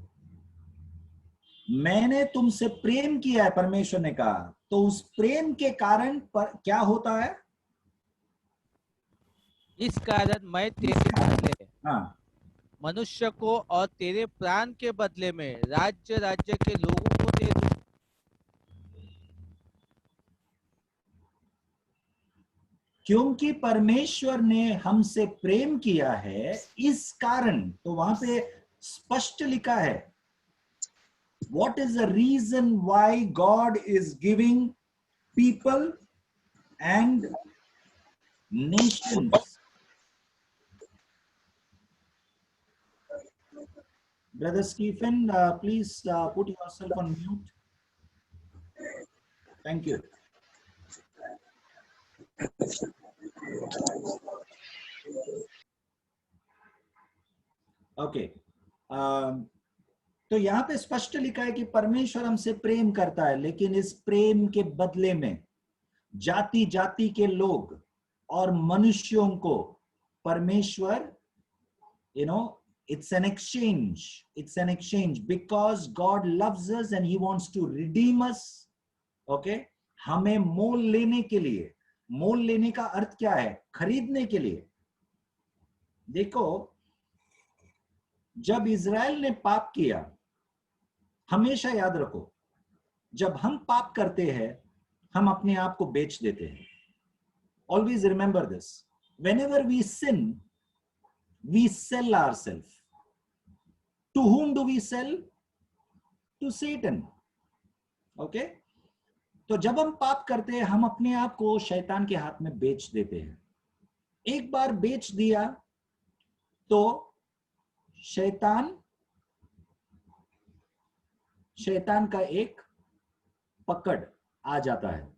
A: मैंने तुमसे प्रेम किया है, परमेश्वर ने कहा, तो उस प्रेम के कारण पर क्या होता है,
D: इस कारण मैं तेरे बदले
A: हाँ,
D: मनुष्य को और तेरे प्राण के बदले में राज्य के लोगों को दे दूं।
A: क्योंकि परमेश्वर ने हमसे प्रेम किया है इस कारण। तो वहां पे स्पष्ट लिखा है, what is the reason why God is giving people and nations. Brother Stephen, please put yourself on mute. Thank you. Okay. तो यहाँ पे स्पष्ट लिखा है कि परमेश्वर हमसे प्रेम करता है, लेकिन इस प्रेम के बदले में जाति जाति के लोग और मनुष्यों को परमेश्वर, it's an exchange because God loves us and he wants to redeem us. Okay, हमें मोल लेने के लिए, मोल लेने का अर्थ क्या है, खरीदने के लिए। देखो, जब इज़राइल ने पाप किया, हमेशा याद रखो, जब हम पाप करते हैं हम अपने आप को बेच देते हैं। Always remember this. Whenever we sin, we sell ourselves. To whom do we sell? To Satan. Okay? तो जब हम पाप करते हैं हम अपने आप को शैतान के हाथ में बेच देते हैं. एक बार बेच दिया तो शैतान का एक पकड़ आ जाता है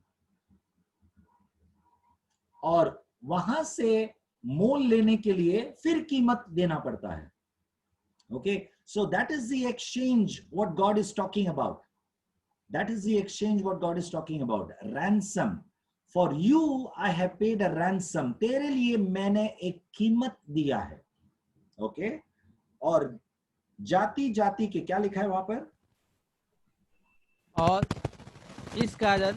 A: और वहां से मोल लेने के लिए फिर कीमत देना पड़ता है. Okay, so that is the exchange what God is talking about. That is the exchange what God is talking about. Ransom. For you I have paid a ransom. तेरे लिए मैंने एक कीमत दिया है. Okay, और जाति जाति के क्या लिखा है वहां पर?
D: और इस कारण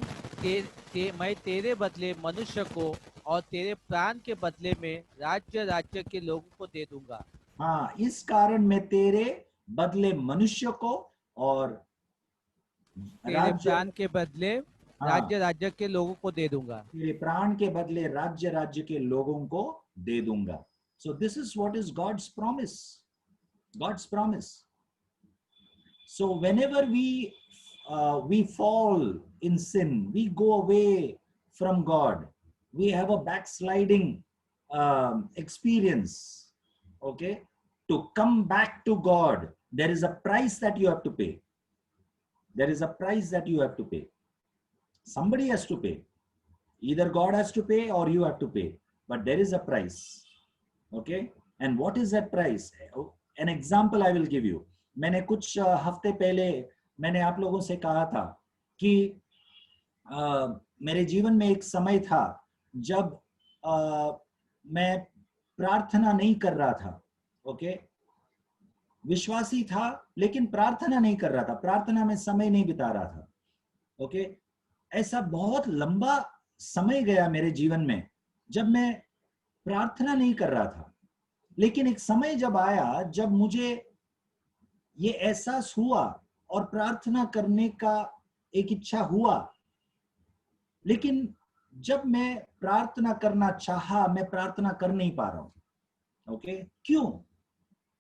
D: मैं तेरे बदले मनुष्य को और तेरे प्राण के बदले में राज्य राज्य के लोगों को दे दूंगा.
A: हाँ, इस कारण मैं तेरे बदले मनुष्य को और
D: तेरे प्राण के बदले राज्य राज्य के लोगों को दे दूंगा.
A: तेरे प्राण के बदले राज्य राज्य के लोगों को दे दूंगा. So this is what is God's promise. God's promise. So whenever we fall in sin, we go away from God. We have a backsliding experience. Okay, to come back to God, there is a price that you have to pay. There is a price that you have to pay. Somebody has to pay. Either God has to pay or you have to pay. But there is a price. Okay, and what is that price? An example I will give you. मैंने कुछ हफ्ते पहले मैंने आप लोगों से कहा था कि मेरे जीवन में एक समय था जब मैं प्रार्थना नहीं कर रहा था. ओके, विश्वासी था लेकिन प्रार्थना नहीं कर रहा था, प्रार्थना में समय नहीं बिता रहा था. ओके, ऐसा बहुत लंबा समय गया मेरे जीवन में जब मैं प्रार्थना नहीं कर रहा था. लेकिन एक समय जब आया जब मुझे ये एहसास हुआ और प्रार्थना करने का एक इच्छा हुआ, लेकिन जब मैं प्रार्थना करना चाहा मैं प्रार्थना कर नहीं पा रहा हूं. ओके, क्यों?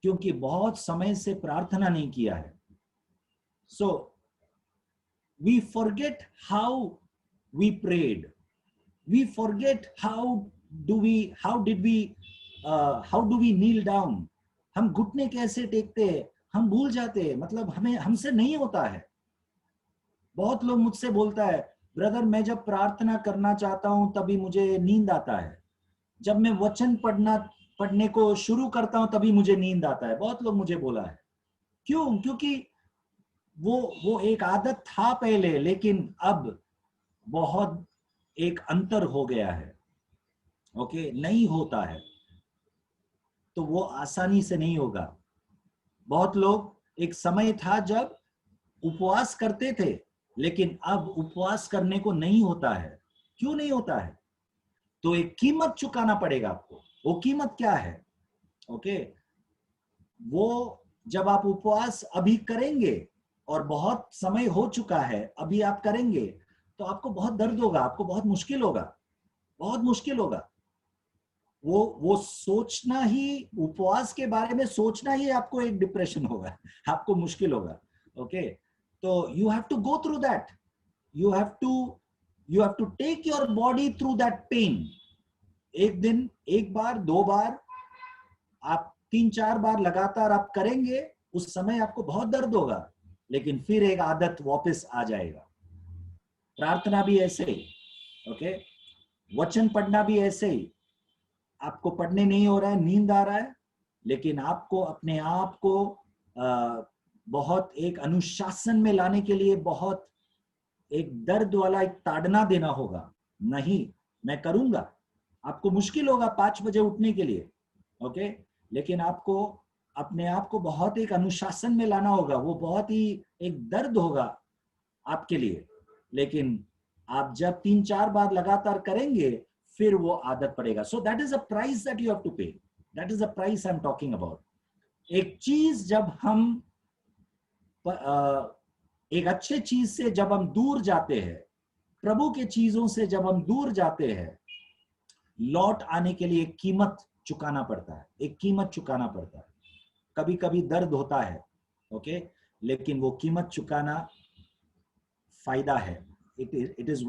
A: क्योंकि बहुत समय से प्रार्थना नहीं किया है. So we forget how we prayed, we forget how do we kneel down. हम घुटने कैसे टेकते हैं हम भूल जाते हैं. मतलब हमसे नहीं होता है. बहुत लोग मुझसे बोलता है, ब्रदर मैं जब प्रार्थना करना चाहता हूं तभी मुझे नींद आता है, जब मैं वचन पढ़ने को शुरू करता हूं तभी मुझे नींद आता है. बहुत लोग मुझे बोला है. क्यों? क्योंकि वो एक आदत था पहले, लेकिन अब बहुत एक अंतर हो गया है. ओके, नहीं होता है तो वो आसानी से नहीं होगा. बहुत लोग एक समय था जब उपवास करते थे, लेकिन अब उपवास करने को नहीं होता है. क्यों नहीं होता है? तो एक कीमत चुकाना पड़ेगा आपको. वो कीमत क्या है? ओके, वो जब आप उपवास अभी करेंगे और बहुत समय हो चुका है अभी आप करेंगे तो आपको बहुत दर्द होगा, आपको बहुत मुश्किल होगा, बहुत मुश्किल होगा. वो सोचना ही, उपवास के बारे में सोचना ही आपको एक डिप्रेशन होगा, आपको मुश्किल होगा. ओके, तो you have to go through that. You have to take your body through that pain. एक दिन, एक बार, 2 बार, आप 3-4 बार लगातार आप करेंगे, उस समय आपको बहुत दर्द होगा, लेकिन फिर एक आदत वापस आ जाएगा. प्रार्थना भी ऐसे ही. ओके, वचन पढ़ना भी ऐसे ही. आपको पढ़ने नहीं हो रहा है, नींद आ रहा है, लेकिन आपको अपने आप को बहुत एक अनुशासन में लाने के लिए बहुत एक दर्द वाला एक ताड़ना देना होगा. नहीं, मैं करूंगा. आपको मुश्किल होगा 5 बजे उठने के लिए. ओके, लेकिन आपको अपने आप को बहुत एक अनुशासन में लाना होगा. वो बहुत ही एक दर्द होगा आपके लिए, लेकिन आप जब 3-4 बार लगातार करेंगे फिर वो आदत पड़ेगा. So that is a price that you have to pay. That is a price I am talking about. एक चीज जब हम एक अच्छे चीज से जब हम दूर जाते हैं, प्रभु के चीजों से जब हम दूर जाते हैं, लौट आने के लिए कीमत चुकाना पड़ता है. एक कीमत चुकाना पड़ता है. कभी कभी दर्द होता है, ओके, लेकिन वो कीमत चुकाना फायदा है. It is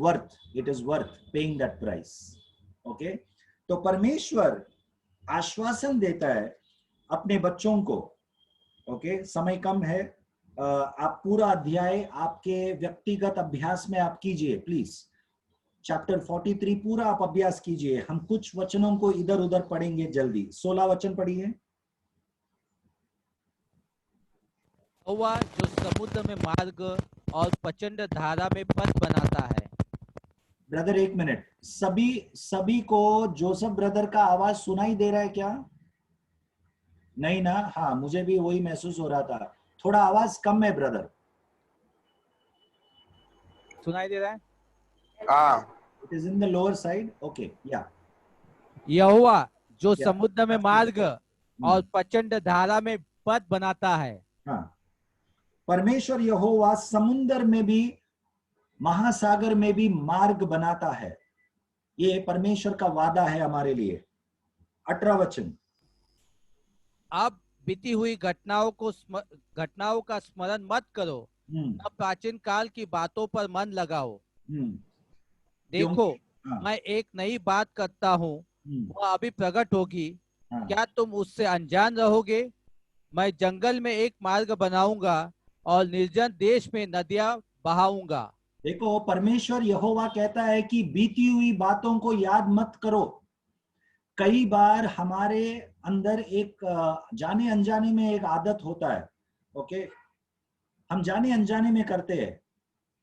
A: worth paying that price. Okay, तो परमेश्वर आश्वासन देता है अपने बच्चों को. ओके, समय कम है, आप पूरा अध्याय आपके व्यक्तिगत अभ्यास में आप कीजिए प्लीज. चैप्टर 43 पूरा आप अभ्यास कीजिए. हम कुछ वचनों को इधर उधर पढ़ेंगे जल्दी. 16 वचन पढ़िए.
D: यहोवा जो समुद्र में मार्ग और प्रचंड धारा में पथ बनाता है.
A: ब्रदर एक मिनट, सभी को जोसेफ ब्रदर का आवाज सुनाई दे रहा है क्या? नहीं ना? हाँ, मुझे भी वही महसूस हो रहा था. थोड़ा आवाज कम है ब्रदर.
D: सुनाई दे रहा है?
E: हाँ,
A: it is in the lower side. Okay, या.
D: यहोवा जो
A: या,
D: समुद्र में मार्ग और
A: हम्म,
D: प्रचंड धारा में पथ बनाता है.
A: हाँ, परमेश्वर यहोवा समुद्र में भी महासागर में भी मार्ग बनाता है. ये परमेश्वर का वादा है हमारे लिए. 18 वचन.
D: अब बीती हुई घटनाओं का स्मरण मत करो, अब प्राचीन काल की बातों पर मन लगाओ. देखो,
A: हाँ,
D: मैं एक नई बात करता हूँ, वह अभी प्रकट होगी.
A: हाँ.
D: क्या तुम उससे अनजान रहोगे? मैं जंगल में एक मार्ग बनाऊंगा और निर्जन देश में नदियां बहाऊंगा.
A: देखो, परमेश्वर यहोवा कहता है कि बीती हुई बातों को याद मत करो. कई बार हमारे अंदर एक जाने अनजाने में एक आदत होता है. ओके, हम जाने अनजाने में करते हैं.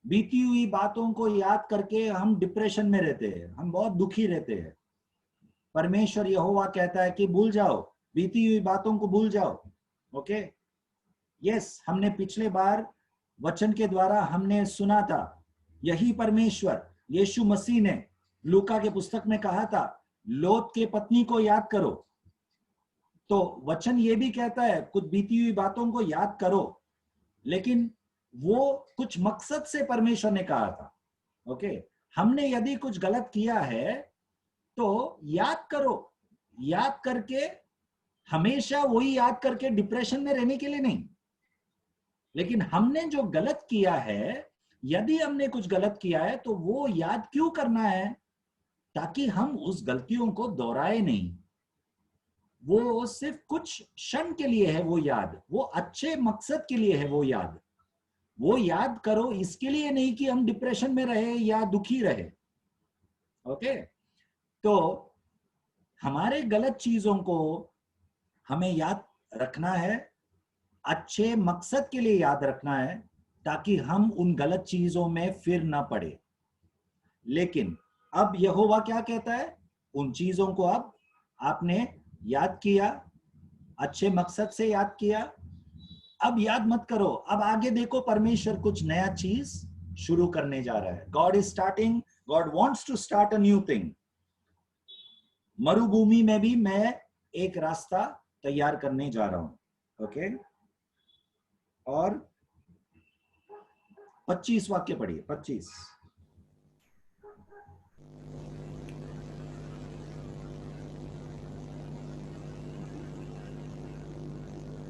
A: बीती हुई बातों को याद करके हम डिप्रेशन में रहते हैं, हम बहुत दुखी रहते हैं. परमेश्वर यहोवा कहता है कि भूल जाओ, बीती हुई बातों को भूल जाओ. ओके, यस, हमने पिछले बार वचन के द्वारा हमने सुना था. यही परमेश्वर यीशु मसीह ने लूका के पुस्तक में कहा था, लोत के पत्नी को याद करो. तो वचन ये भी कहता है कुछ बीती हुई बातों को याद करो, लेकिन वो कुछ मकसद से परमेश्वर ने कहा था. ओके, हमने यदि कुछ गलत किया है तो याद करो. याद करके हमेशा वही याद करके डिप्रेशन में रहने के लिए नहीं. लेकिन हमने जो गलत किया है, यदि हमने कुछ गलत किया है तो वो याद क्यों करना है? ताकि हम उस गलतियों को दोहराए नहीं. वो सिर्फ कुछ क्षण के लिए है वो याद, वो अच्छे मकसद के लिए है वो याद. वो याद करो इसके लिए नहीं कि हम डिप्रेशन में रहे या दुखी रहे. ओके, तो हमारे गलत चीजों को हमें याद रखना है, अच्छे मकसद के लिए याद रखना है, ताकि हम उन गलत चीजों में फिर ना पड़े. लेकिन अब यहोवा क्या कहता है? उन चीजों को अब आपने याद किया, अच्छे मकसद से याद किया, अब याद मत करो. अब आगे देखो, परमेश्वर कुछ नया चीज शुरू करने जा रहा है. God wants to start a new thing. मरुभूमि में भी मैं एक रास्ता तैयार करने जा रहा हूं. ओके, और 25 वाक्य पढ़िए. 25.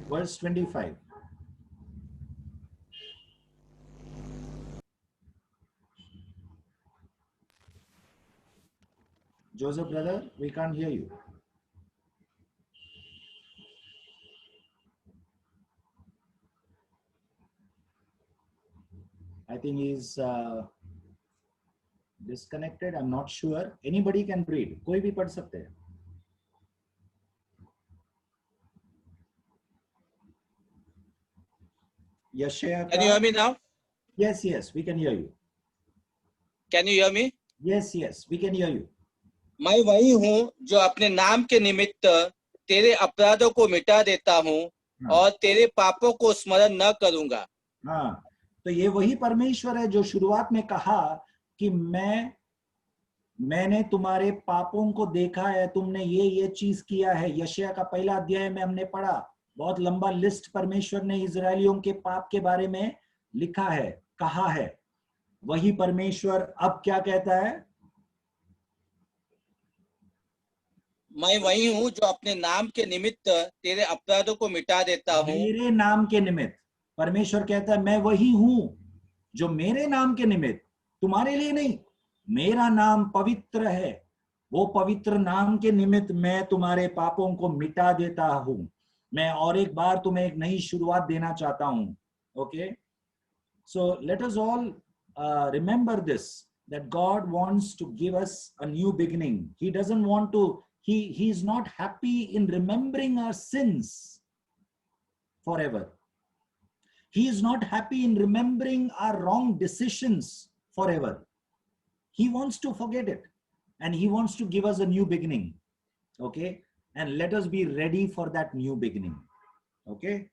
A: Verse 25. Joseph brother, we can't hear you. I think he's disconnected. I'm not sure. Anybody can read. कोई भी पढ़ सकते हैं. यशायाह
F: Can you hear me now?
A: Yes, we can hear you.
F: Can you hear me?
A: Yes, we can hear you.
F: मैं वही हूँ जो अपने नाम के निमित्त तेरे अपराधों को मिटा देता हूँ और तेरे पापों को स्मरण न करूंगा.
A: हाँ, तो ये वही परमेश्वर है जो शुरुआत में कहा कि मैंने तुम्हारे पापों को देखा है, तुमने ये चीज किया है. यशायाह का पहला अध्याय में हमने पढ़ा, बहुत लंबा लिस्ट परमेश्वर ने इजरायलियों के पाप के बारे में लिखा है, कहा है. वही परमेश्वर अब क्या कहता है?
F: मैं वही हूँ जो अपने नाम के निमित्त तेरे अपराधों को मिटा देता हूँ.
A: मेरे नाम के निमित्त. परमेश्वर कहता है मैं वही हूं जो मेरे नाम के निमित्त, तुम्हारे लिए नहीं, मेरा नाम पवित्र है, वो पवित्र नाम के निमित्त मैं तुम्हारे पापों को मिटा देता हूं। मैं और एक बार तुम्हें एक नई शुरुआत देना चाहता हूं। Okay, so let us all remember this, that God wants to give us a new beginning. He doesn't want to, he is not happy in remembering our sins forever. He is not happy in remembering our wrong decisions forever. He wants to forget it and he wants to give us a new beginning. Okay, and let us be ready for that new beginning. Okay,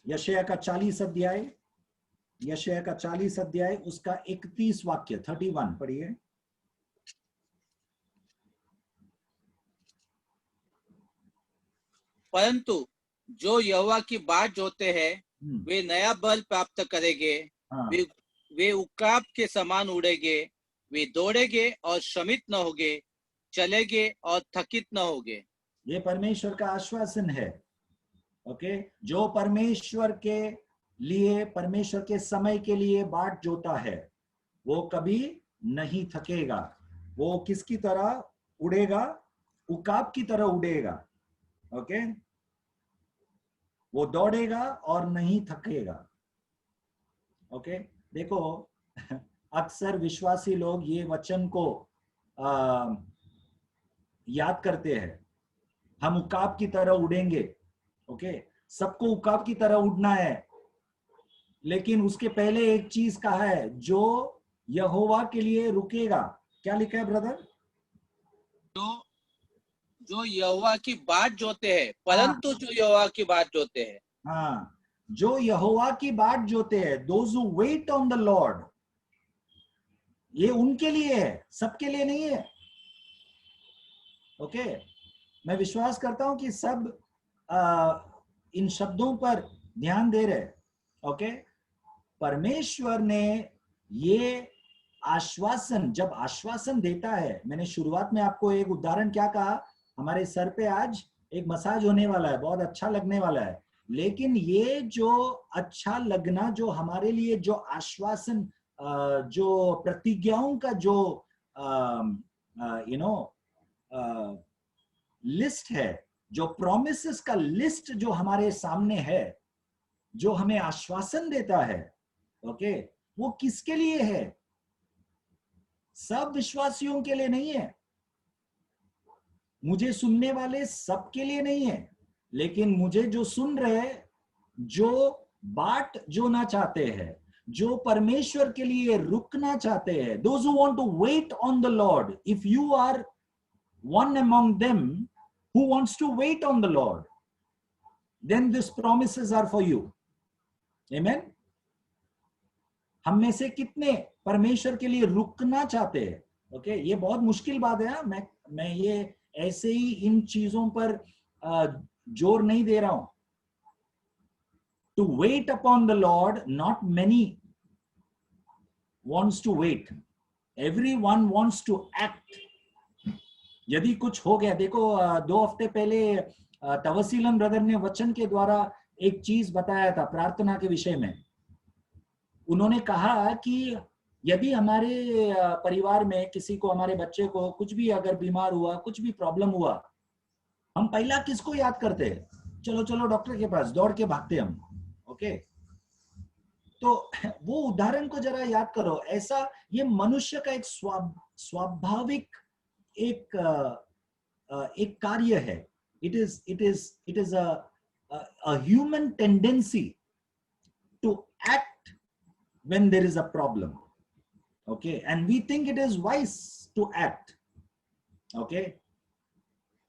A: यशायाह का 40 अध्याय, यशायाह का 40 अध्याय उसका 31 वाक्य 31 पढ़िए।
F: परंतु जो यहोवा की बाट जोते हैं वे नया बल प्राप्त करेंगे।
A: हाँ।
F: वे उकाब के समान उड़ेंगे, वे दौड़ेंगे और श्रमित न होंगे, चलेंगे और थकित न होंगे।
A: ये परमेश्वर का आश्वासन है। ओके, जो परमेश्वर के लिए, परमेश्वर के समय के लिए बाट जोता है वो कभी नहीं थकेगा। वो किसकी तरह उड़ेगा? उकाब की तरह उड़ेगा। ओके, वो दौड़ेगा और नहीं थकेगा। ओके, देखो अक्सर विश्वासी लोग ये वचन को याद करते हैं, हम उकाब की तरह उड़ेंगे। ओके, सबको उकाब की तरह उड़ना है, लेकिन उसके पहले एक चीज कहा है, जो यहोवा के लिए रुकेगा। क्या लिखा है ब्रदर?
F: जो यहोवा की बाट जोते हैं, परंतु जो यहोवा की बाट जोते हैं।
A: हाँ, जो यहोवा की बाट जोते हैं, those who wait on the Lord, ये उनके लिए है, सबके लिए नहीं है। ओके, मैं विश्वास करता हूं कि सब इन शब्दों पर ध्यान दे रहे। ओके, परमेश्वर ने ये आश्वासन, जब आश्वासन देता है, मैंने शुरुआत में आपको एक उदाहरण क्या कहा, हमारे सर पे आज एक मसाज होने वाला है, बहुत अच्छा लगने वाला है, लेकिन ये जो अच्छा लगना, जो हमारे लिए जो आश्वासन, जो प्रतिज्ञाओं का जो लिस्ट है, जो प्रोमिसेस का लिस्ट जो हमारे सामने है, जो हमें आश्वासन देता है, ओके, वो किसके लिए है? सब विश्वासियों के लिए नहीं है, मुझे सुनने वाले सबके लिए नहीं है, लेकिन मुझे जो सुन रहे, जो बाट जोना चाहते हैं, जो परमेश्वर के लिए रुकना चाहते हैं, those who want to wait on the Lord, if you are one among them who wants to wait on the Lord, then these promises are for you. Amen. हम में से कितने परमेश्वर के लिए रुकना चाहते हैं? ओके, ये बहुत मुश्किल बात है। मैं ये ऐसे ही इन चीजों पर जोर नहीं दे रहा हूं। To wait upon the Lord, not many wants to wait. Everyone wants to act. यदि कुछ हो गया, देखो 2 हफ्ते पहले तवसीलन ब्रदर ने वचन के द्वारा एक चीज बताया था प्रार्थना के विषय में। उन्होंने कहा कि यदि हमारे परिवार में किसी को, हमारे बच्चे को कुछ भी अगर बीमार हुआ, कुछ भी प्रॉब्लम हुआ, हम पहला किसको याद करते हैं? चलो चलो डॉक्टर के पास दौड़ के भागते हम। ओके, तो वो उदाहरण को जरा याद करो। ऐसा ये मनुष्य का एक स्वाभाविक एक कार्य है। It is a human tendency to act when there is a problem. Okay, and we think it is wise to act. Okay,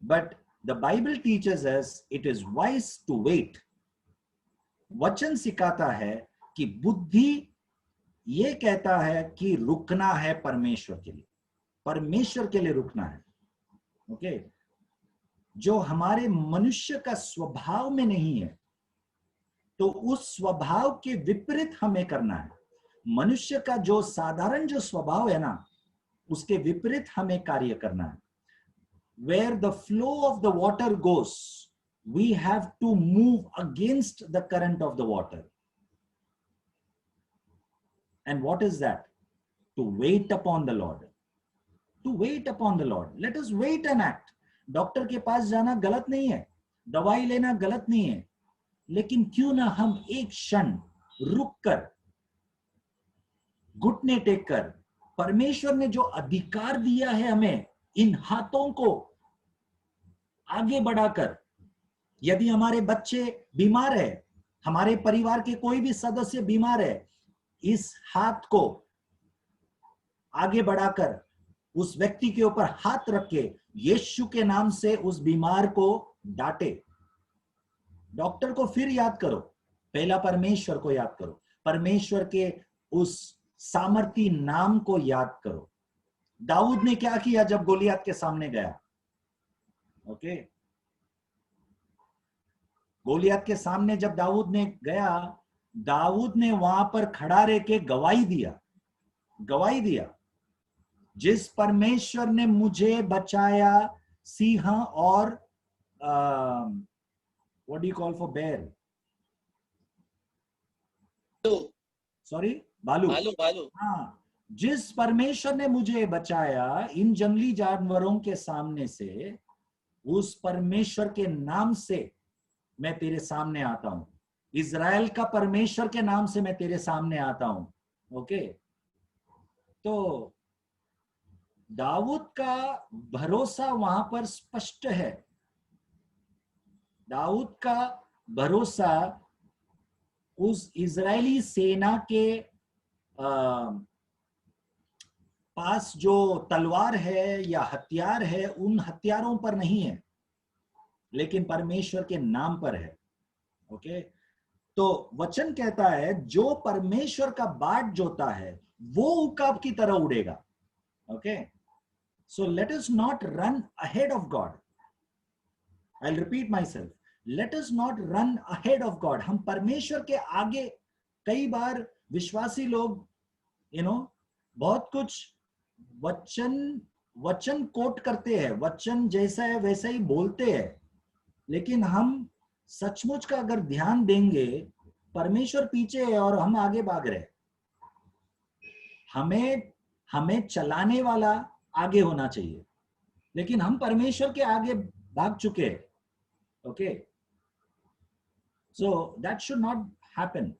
A: but the Bible teaches us it is wise to wait. वचन सिखाता है कि बुद्धि ये कहता है कि रुकना है परमेश्वर के लिए, परमेश्वर के लिए रुकना है। ओके, जो हमारे मनुष्य का स्वभाव में नहीं है, तो उस स्वभाव के विपरीत हमें करना है। मनुष्य का जो साधारण जो स्वभाव है ना, उसके विपरीत हमें कार्य करना है। Where the flow of the water goes, we have to move against the current of the water. And what is that? To wait upon the Lord. To wait upon the Lord. Let us wait and act. Doctor के पास जाना गलत नहीं है, दवाई लेना गलत नहीं है, लेकिन क्यों ना हम एक क्षण रुक कर, घुटने टेक कर, परमेश्वर ने जो अधिकार दिया है हमें, इन हाथों को आगे बढ़ाकर, यदि हमारे बच्चे बीमार है, हमारे परिवार के कोई भी सदस्य बीमार है, इस हाथ को आगे बढ़ाकर उस व्यक्ति के ऊपर हाथ रख के यीशु के नाम से उस बीमार को डांटे। डॉक्टर को फिर याद करो, पहला परमेश्वर को याद करो, परमेश्वर के उस सामर्थी नाम को याद करो। दाऊद ने क्या किया जब गोलियत के सामने गया? ओके, गोलियत के सामने जब दाऊद ने गया, दाऊद ने वहां पर खड़ा रह के गवाही दिया, जिस परमेश्वर ने मुझे बचाया सिंह और what do you call for bear, भालू। हाँ, जिस परमेश्वर ने मुझे बचाया इन जंगली जानवरों के सामने से, उस परमेश्वर के नाम से मैं तेरे सामने आता हूं। इज़राइल का परमेश्वर के नाम से मैं तेरे सामने आता हूं। ओके, तो दाऊद का भरोसा वहां पर स्पष्ट है। दाऊद का भरोसा उस इजरायली सेना के पास जो तलवार है या हथियार है, उन हथियारों पर नहीं है, लेकिन परमेश्वर के नाम पर है। ओके, तो वचन कहता है जो परमेश्वर का बाट जोता है वो उकाब की तरह उड़ेगा। Okay, so let us not run ahead of God. I will repeat my self, let us not run ahead of God. हम परमेश्वर के आगे, कई बार विश्वासी लोग बहुत कुछ वचन कोट करते हैं, वचन जैसा है वैसा ही बोलते हैं, लेकिन हम सचमुच का अगर ध्यान देंगे, परमेश्वर पीछे है और हम आगे भाग रहे। हमें चलाने वाला आगे होना चाहिए, लेकिन हम परमेश्वर के आगे भाग चुके हैं। Okay, so that should not happen.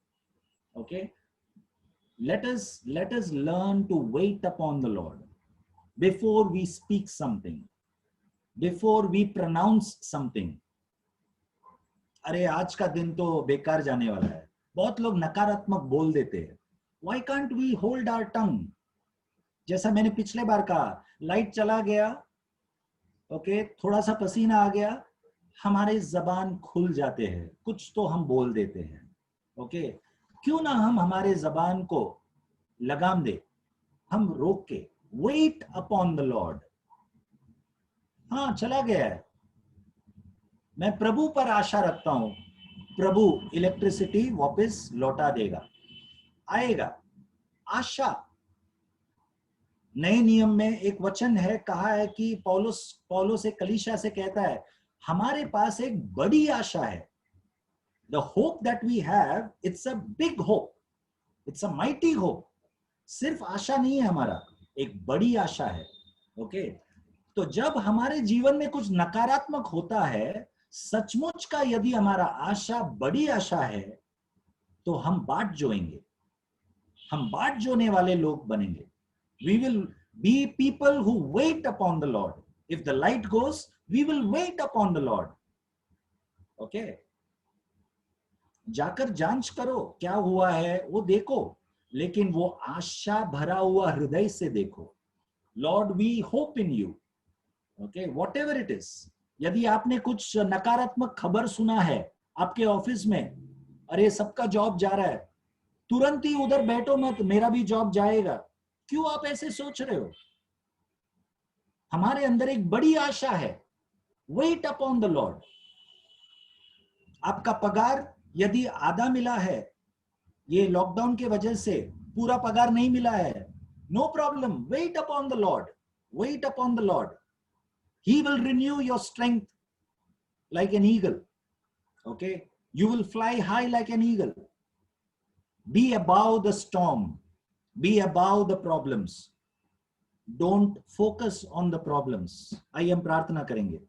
A: Okay, let us learn to wait upon the Lord before we speak something, before we pronounce something. अरे आज का दिन तो बेकार जाने वाला है, बहुत लोग नकारात्मक बोल देते हैं। Why can't we hold our tongue? जैसा मैंने पिछले बार कहा, लाइट चला गया, ओके, थोड़ा सा पसीना आ गया, हमारे जबान खुल जाते हैं, कुछ तो हम बोल देते हैं। ओके, क्यों ना हम हमारे जबान को लगाम दे, हम रोक के वेट अपॉन द लॉर्ड। हाँ, चला गया है, मैं प्रभु पर आशा रखता हूं, प्रभु इलेक्ट्रिसिटी वापस लौटा देगा, आएगा। आशा, नए नियम में एक वचन है, कहा है कि पौलुस एक कलीसिया से कहता है, हमारे पास एक बड़ी आशा है। The hope that we have, it's a big hope, it's a mighty hope. सिर्फ आशा नहीं है हमारा, एक बड़ी आशा है। ओके, तो जब हमारे जीवन में कुछ नकारात्मक होता है, सचमुच का यदि हमारा आशा बड़ी आशा है, तो हम बाट जोएंगे, हम बाट जोने वाले लोग बनेंगे। We will be people who wait upon the Lord. If the light goes, we will wait upon the Lord. Okay? जाकर जांच करो क्या हुआ है वो देखो, लेकिन वो आशा भरा हुआ हृदय से देखो। Lord we hope in you. Okay, whatever it is. यदि आपने कुछ नकारात्मक खबर सुना है आपके ऑफिस में, अरे सबका जॉब जा रहा है, तुरंत ही उधर बैठो मत, मेरा भी जॉब जाएगा। क्यों आप ऐसे सोच रहे हो? हमारे अंदर एक बड़ी आशा है, वेट अपॉन द लॉर्ड। आपका पगार यदि आधा मिला है, ये लॉकडाउन के वजह से पूरा पगार नहीं मिला है, no problem, wait upon the Lord, wait upon the Lord. He will renew your strength like an eagle. Okay, you will fly high like an eagle. Be above the storm. Be above the problems. Don't focus on the problems. आइए हम प्रार्थना करेंगे।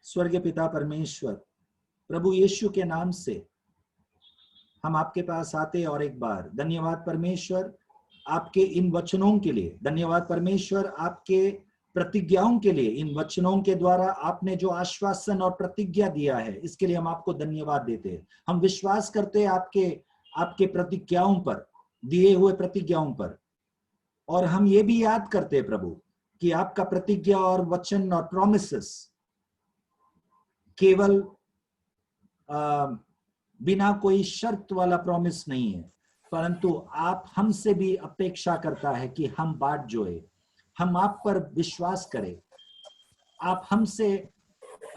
A: स्वर्गीय पिता परमेश्वर, प्रभु यीशु के नाम से हम आपके पास आते और एक बार धन्यवाद परमेश्वर आपके इन वचनों के लिए। धन्यवाद परमेश्वर आपके प्रतिज्ञाओं के लिए। इन वचनों के द्वारा आपने जो आश्वासन और प्रतिज्ञा दिया है, इसके लिए हम आपको धन्यवाद देते हैं। हम विश्वास करते हैं आपके प्रतिज्ञाओं पर, दिए हुए प्रतिज्ञाओं पर। और हम ये भी याद करते हैं प्रभु कि आपका प्रतिज्ञा और वचन और प्रॉमिसेस केवल बिना कोई शर्त वाला प्रॉमिस नहीं है, परंतु आप हमसे भी अपेक्षा करता है कि हम बाट जोए, हम आप पर विश्वास करें। आप हमसे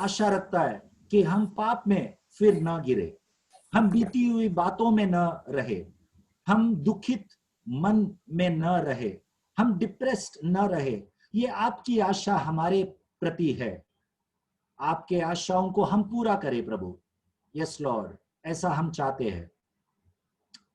A: आशा रखता है कि हम पाप में फिर ना गिरे, हम बीती हुई बातों में न रहे, हम दुखित मन में न रहे, हम डिप्रेस्ड न रहे। ये आपकी आशा हमारे प्रति है। आपके आशाओं को हम पूरा करें प्रभु। यस लॉर्ड, ऐसा हम चाहते हैं।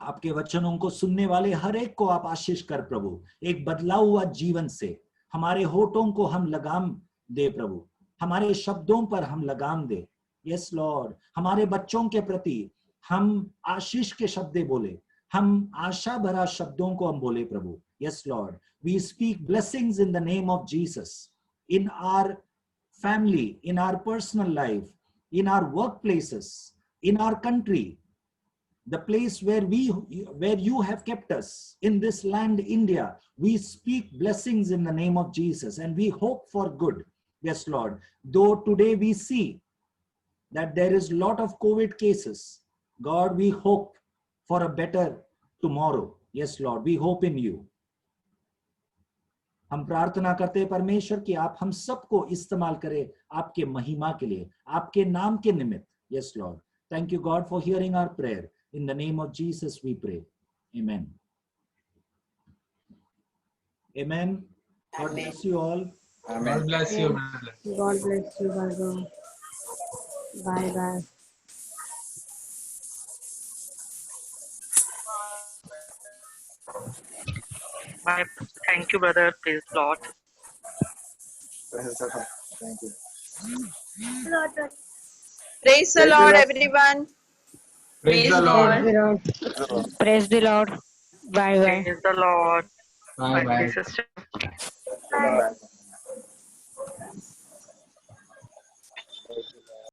A: आपके वचनों को सुनने वाले हर एक को आप आशीष कर प्रभु। एक बदला हुआ जीवन से हमारे होठों को हम लगाम दे प्रभु, हमारे शब्दों पर हम लगाम दे। यस लॉर्ड, हमारे बच्चों के प्रति हम आशीष के शब्द बोले, हम आशा भरा शब्दों को हम बोले प्रभु। Yes Lord, we speak blessings in the name of Jesus, in our family, in our personal life, in our workplaces, in our country, the place where you have kept us, in this land India. We speak blessings in the name of Jesus and we hope for good. Yes Lord, though today we see that there is a lot of COVID cases, God, we hope for a better tomorrow. Yes Lord, we hope in you. हम प्रार्थना करते हैं परमेश्वर कि आप हम सबको इस्तेमाल करें आपके महिमा के लिए, आपके नाम के निमित्त। Yes Lord, thank you God for hearing our prayer. In the name of Jesus we pray, amen. Amen. God bless you all.
E: God bless you.
G: God bless you, Bhargav. Bye bye.
H: Bye. Thank you, brother. Praise the Lord.
E: Thank you.
I: Praise the Lord, everyone.
E: Praise the Lord.
G: Praise the Lord. Bye bye.
H: Praise the Lord.
E: Bye bye.
H: Sister.
I: Bye.